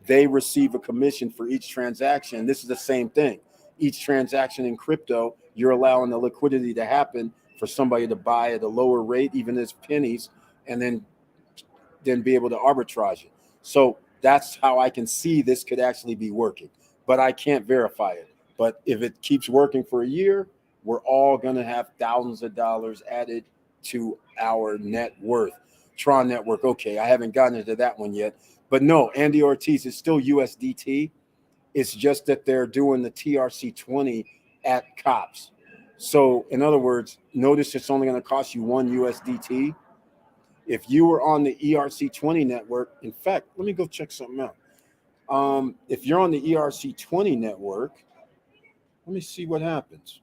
they receive a commission for each transaction. This is the same thing. Each transaction in crypto, you're allowing the liquidity to happen for somebody to buy at a lower rate, even as pennies, and then be able to arbitrage it. So That's how I can see this could actually be working, but I can't verify it. But if it keeps working for a year, we're all going to have thousands of dollars added to our net worth. Tron Network, okay, I haven't gotten into that one yet. But no, Andy Ortiz is still USDT. It's just that they're doing the TRC20 at COPS. So, in other words, notice it's only going to cost you one USDT. If you were on the ERC20 network, in fact, let me go check something out. If you're on the ERC20 network, let me see what happens.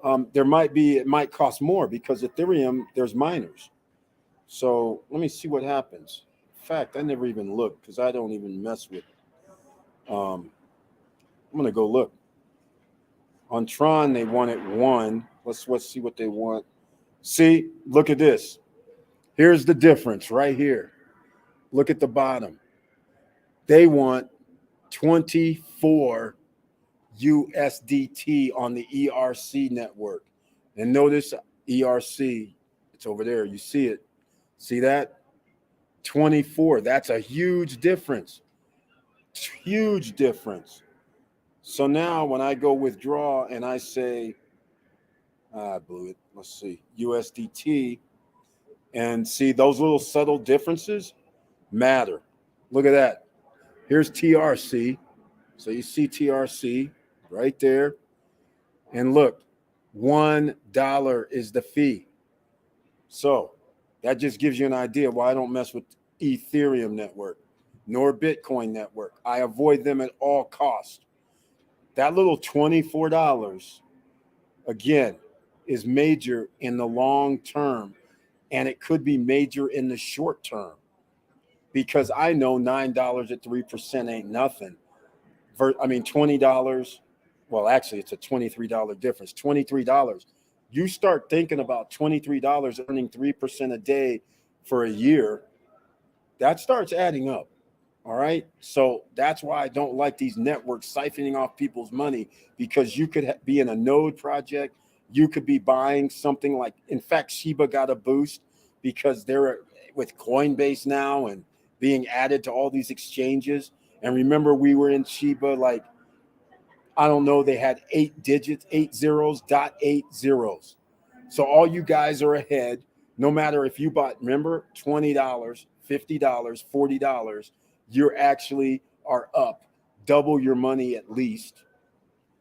It might cost more because Ethereum, there's miners. So let me see what happens. In fact, I never even looked because I don't even mess with. I'm gonna go look. On Tron, they wanted one. Let's see what they want. See, look at this. Here's the difference right here. Look at the bottom. They want 24 USDT on the ERC network. And notice ERC, it's over there. You see it. See that? 24. That's a huge difference. Huge difference. So now when I go withdraw and I say, I blew it. Let's see, USDT, and see those little subtle differences matter. Look at that. Here's TRC. So you see TRC right there. And look, $1 is the fee. So that just gives you an idea why I don't mess with Ethereum network nor Bitcoin network. I avoid them at all costs. That little $24, again, is major in the long term, and it could be major in the short term because I know $9 at 3% ain't nothing. I mean, $20. Well, actually, it's a $23 difference. $23. You start thinking about $23 earning 3% a day for a year, that starts adding up. All right. So that's why I don't like these networks siphoning off people's money, because you could be in a node project. You could be buying something like, in fact, Shiba got a boost because they're with Coinbase now and being added to all these exchanges. And remember, we were in Shiba, like, I don't know, they had 8 digits, 8 zeros, dot 8 zeros. So all you guys are ahead, no matter if you bought, remember, $20, $50, $40, you actually are up double your money at least.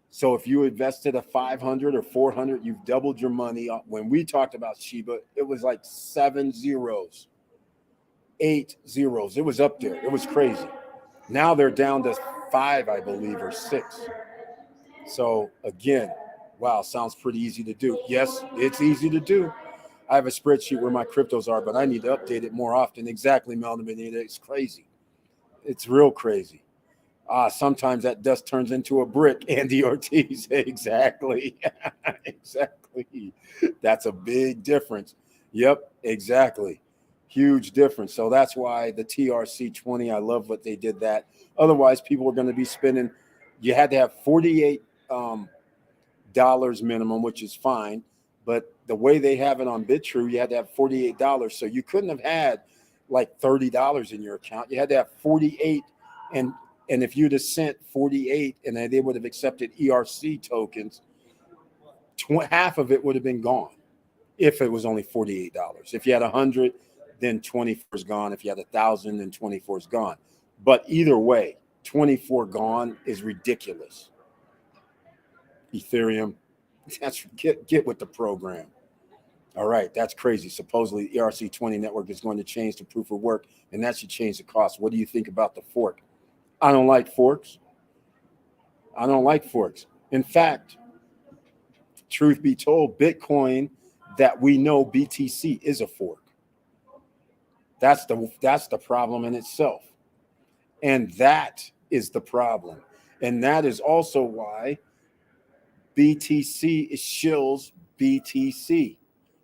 So if you invested a 500 or 400, you've doubled your money. When we talked about Shiba, it was like 7 zeros, 8 zeros. It was up there. It was crazy. Now they're down to 5, I believe, or 6. So again, wow, sounds pretty easy to do. Yes, it's easy to do. I have a spreadsheet where my cryptos are, but I need to update it more often. Exactly, Melvin. It's crazy. It's real crazy. Sometimes that dust turns into a brick, Andy Ortiz. Exactly. Exactly. That's a big difference. Yep, exactly. Huge difference. So that's why the TRC20, I love what they did that. Otherwise, people are going to be spending, you had to have $48 minimum, which is fine. But the way they have it on BitTrue, you had to have $48. So you couldn't have had like $30 in your account. You had to have 48, and if you'd have sent 48 and they would have accepted ERC tokens, half of it would have been gone if it was only $48. If you had 100, then 24 is gone. If you had 1,000, then 24 is gone. But either way, 24 gone is ridiculous. Ethereum, get with the program. All right, that's crazy. Supposedly, the ERC20 network is going to change the proof of work, and that should change the cost. What do you think about the fork? I don't like forks. I don't like forks. In fact, truth be told, Bitcoin that we know, BTC, is a fork. That's the problem in itself. And that is the problem. And that is also why BTC shills BTC.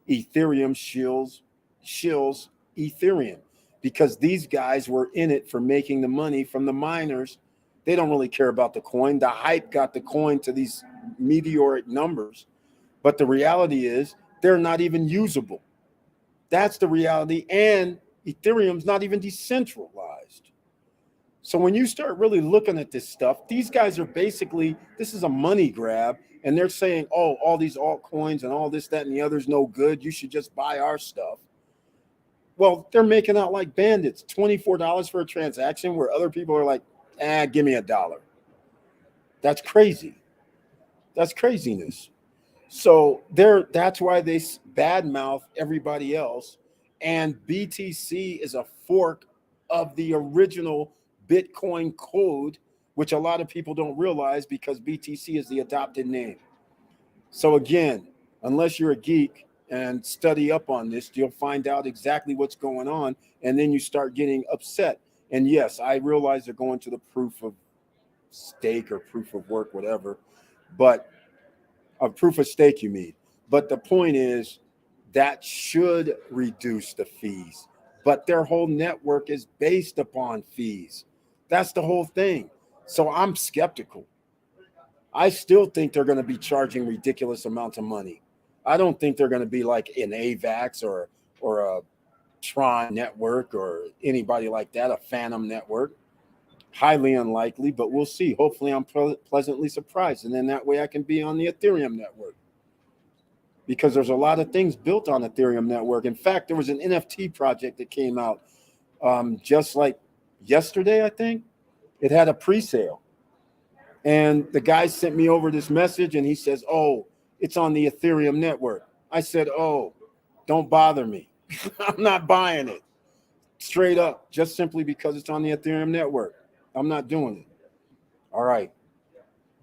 Ethereum shills Ethereum, because these guys were in it for making the money from the miners. They don't really care about the coin. The hype got the coin to these meteoric numbers, but the reality is they're not even usable. That's the reality. And Ethereum's not even decentralized. So when you start really looking at this stuff, these guys are basically, this is a money grab. And they're saying, oh, all these altcoins and all this, that, and the other's no good. You should just buy our stuff. Well, they're making out like bandits, $24 for a transaction where other people are like, give me $1. That's crazy. That's craziness. So that's why they badmouth everybody else. And BTC is a fork of the original Bitcoin code, which a lot of people don't realize because BTC is the adopted name. So again, unless you're a geek and study up on this, you'll find out exactly what's going on. And then you start getting upset. And yes, I realize they're going to the proof of stake or proof of work, whatever, but a proof of stake you mean. But the point is that should reduce the fees. But their whole network is based upon fees. That's the whole thing. So I'm skeptical. I still think they're going to be charging ridiculous amounts of money. I don't think they're going to be like an AVAX or a Tron network or anybody like that, a Phantom network. Highly unlikely, but we'll see. Hopefully I'm pleasantly surprised. And then that way I can be on the Ethereum network. Because there's a lot of things built on Ethereum network. In fact, there was an NFT project that came out just like yesterday, I think. It had a pre-sale. And the guy sent me over this message and he says, oh, it's on the Ethereum network. I said, oh, don't bother me. I'm not buying it. Straight up, just simply because it's on the Ethereum network. I'm not doing it. All right.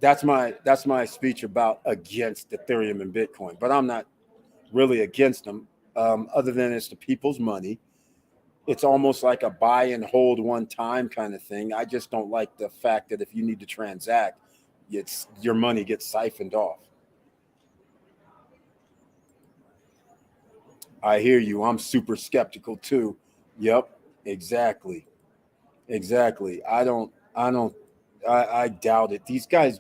That's my speech about against Ethereum and Bitcoin. But I'm not really against them, other than it's the people's money. It's almost like a buy and hold one time kind of thing. I just don't like the fact that if you need to transact, your money gets siphoned off. I hear you. I'm super skeptical too. Yep, exactly. I doubt it. These guys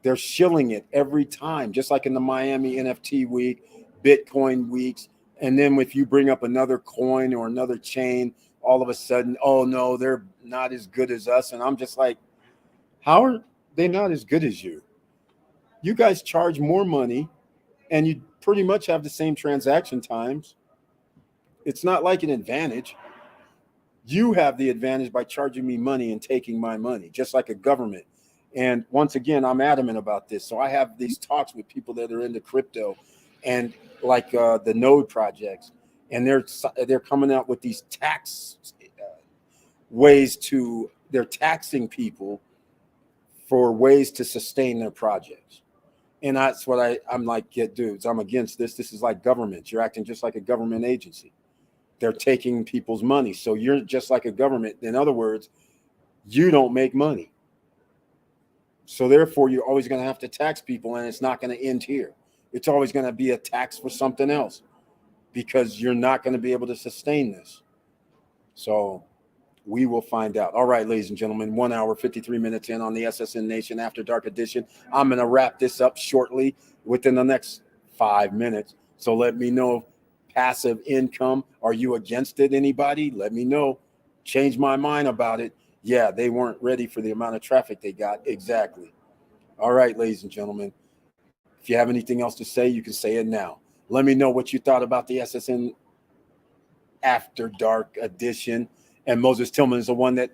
they're shilling it every time, just like in the Miami NFT week, Bitcoin weeks. And then if you bring up another coin or another chain, all of a sudden, oh no, they're not as good as us. And I'm just like, how are they not as good as you? You guys charge more money and you pretty much have the same transaction times. It's not like an advantage. You have the advantage by charging me money and taking my money, just like a government. And once again, I'm adamant about this. So I have these talks with people that are into crypto and like the Node projects, and they're coming out with these tax ways they're taxing people for ways to sustain their projects. And that's what I'm like, yeah, dudes, I'm against this. This is like government. You're acting just like a government agency. They're taking people's money. So you're just like a government. In other words, you don't make money. So therefore, you're always going to have to tax people, and it's not going to end here. It's always going to be a tax for something else because you're not going to be able to sustain this. So we will find out. All right, ladies and gentlemen, 1 hour, 53 minutes in on the SSN Nation After Dark edition. I'm going to wrap this up shortly within the next 5 minutes. So let me know. Passive income. Are you against it, anybody? Let me know. Change my mind about it. Yeah, they weren't ready for the amount of traffic they got. Exactly. All right, ladies and gentlemen. If you have anything else to say, you can say it now. Let me know what you thought about the SSN After Dark edition. And Moses Tillman is the one that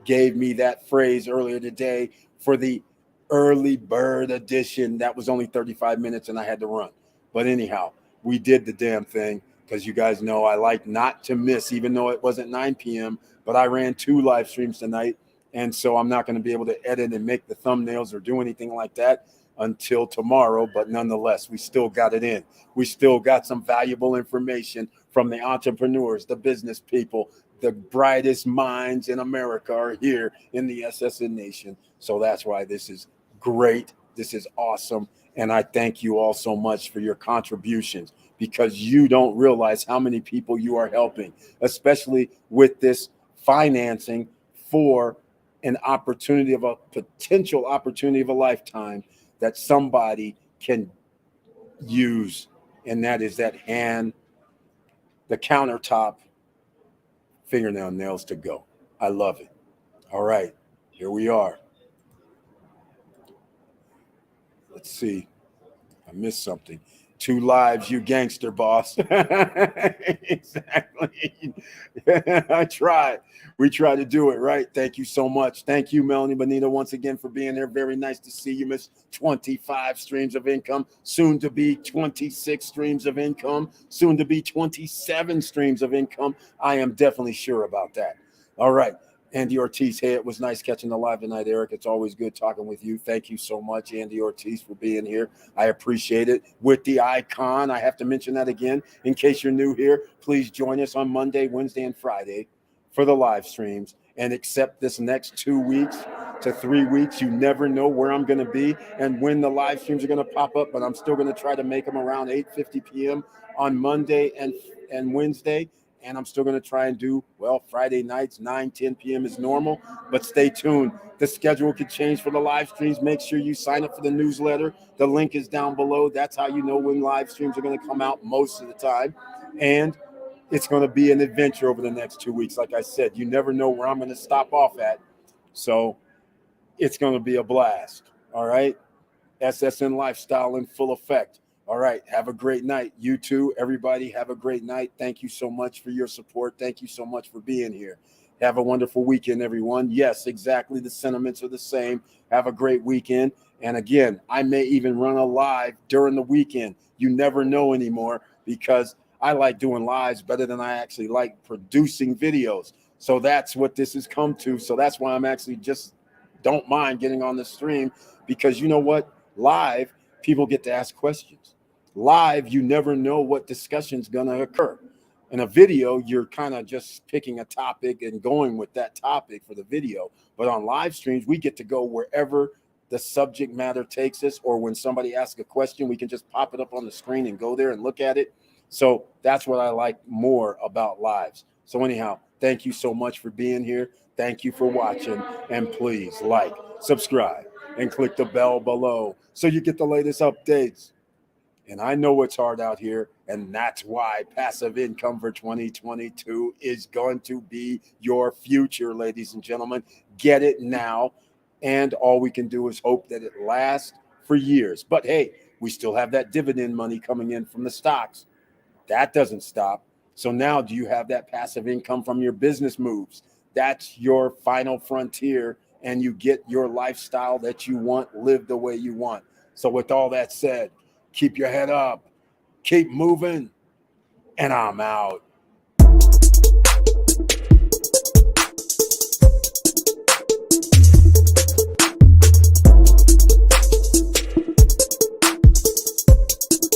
gave me that phrase earlier today for the early bird edition. That was only 35 minutes and I had to run. But anyhow, we did the damn thing because you guys know I like not to miss, even though it wasn't 9 p.m., but I ran 2 live streams tonight. And so I'm not going to be able to edit and make the thumbnails or do anything like that until tomorrow. But nonetheless, we still got it in. We still got some valuable information from the entrepreneurs, the business people, the brightest minds in America are here in the SSN Nation. So that's why this is great. This is awesome. And I thank you all so much for your contributions because you don't realize how many people you are helping, especially with this financing for an opportunity of a potential opportunity of a lifetime that somebody can use. And that is that hand, the countertop, fingernail nails to go. I love it. All right, here we are. Let's see. I missed something. 2 lives, you gangster boss. Exactly. I tried. We try to do it, right? Thank you so much. Thank you, Melanie Bonita, once again for being here. Very nice to see you, Miss 25 streams of income, soon to be 26 streams of income, soon to be 27 streams of income. I am definitely sure about that. All right. Andy Ortiz, hey, it was nice catching the live tonight, Eric. It's always good talking with you. Thank you so much, Andy Ortiz, for being here. I appreciate it. With the icon, I have to mention that again. In case you're new here, please join us on Monday, Wednesday, and Friday for the live streams. And except this next 2 weeks to 3 weeks, you never know where I'm going to be and when the live streams are going to pop up, but I'm still going to try to make them around 8:50 p.m. on Monday and Wednesday. And I'm still going to try and do, well, Friday nights, 9-10 p.m. is normal. But stay tuned. The schedule could change for the live streams. Make sure you sign up for the newsletter. The link is down below. That's how you know when live streams are going to come out most of the time. And it's going to be an adventure over the next 2 weeks. Like I said, you never know where I'm going to stop off at. So it's going to be a blast. All right. SSN lifestyle in full effect. All right. Have a great night. You too. Everybody have a great night. Thank you so much for your support. Thank you so much for being here. Have a wonderful weekend, everyone. Yes, exactly. The sentiments are the same. Have a great weekend. And again, I may even run a live during the weekend. You never know anymore because I like doing lives better than I actually like producing videos. So that's what this has come to. So that's why I'm actually just don't mind getting on the stream because you know what? Live, people get to ask questions. Live, you never know what discussion's going to occur. In a video, you're kind of just picking a topic and going with that topic for the video. But on live streams, we get to go wherever the subject matter takes us, or when somebody asks a question, we can just pop it up on the screen and go there and look at it. So that's what I like more about lives. So anyhow, thank you so much for being here. Thank you for watching. And please like, subscribe, and click the bell below so you get the latest updates. And I know it's hard out here, and that's why passive income for 2022 is going to be your future, ladies and gentlemen. Get it now, and all we can do is hope that it lasts for years. But hey, we still have that dividend money coming in from the stocks. That doesn't stop. So now do you have that passive income from your business moves? That's your final frontier, and you get your lifestyle that you want, live the way you want. So with all that said, keep your head up, keep moving, and I'm out.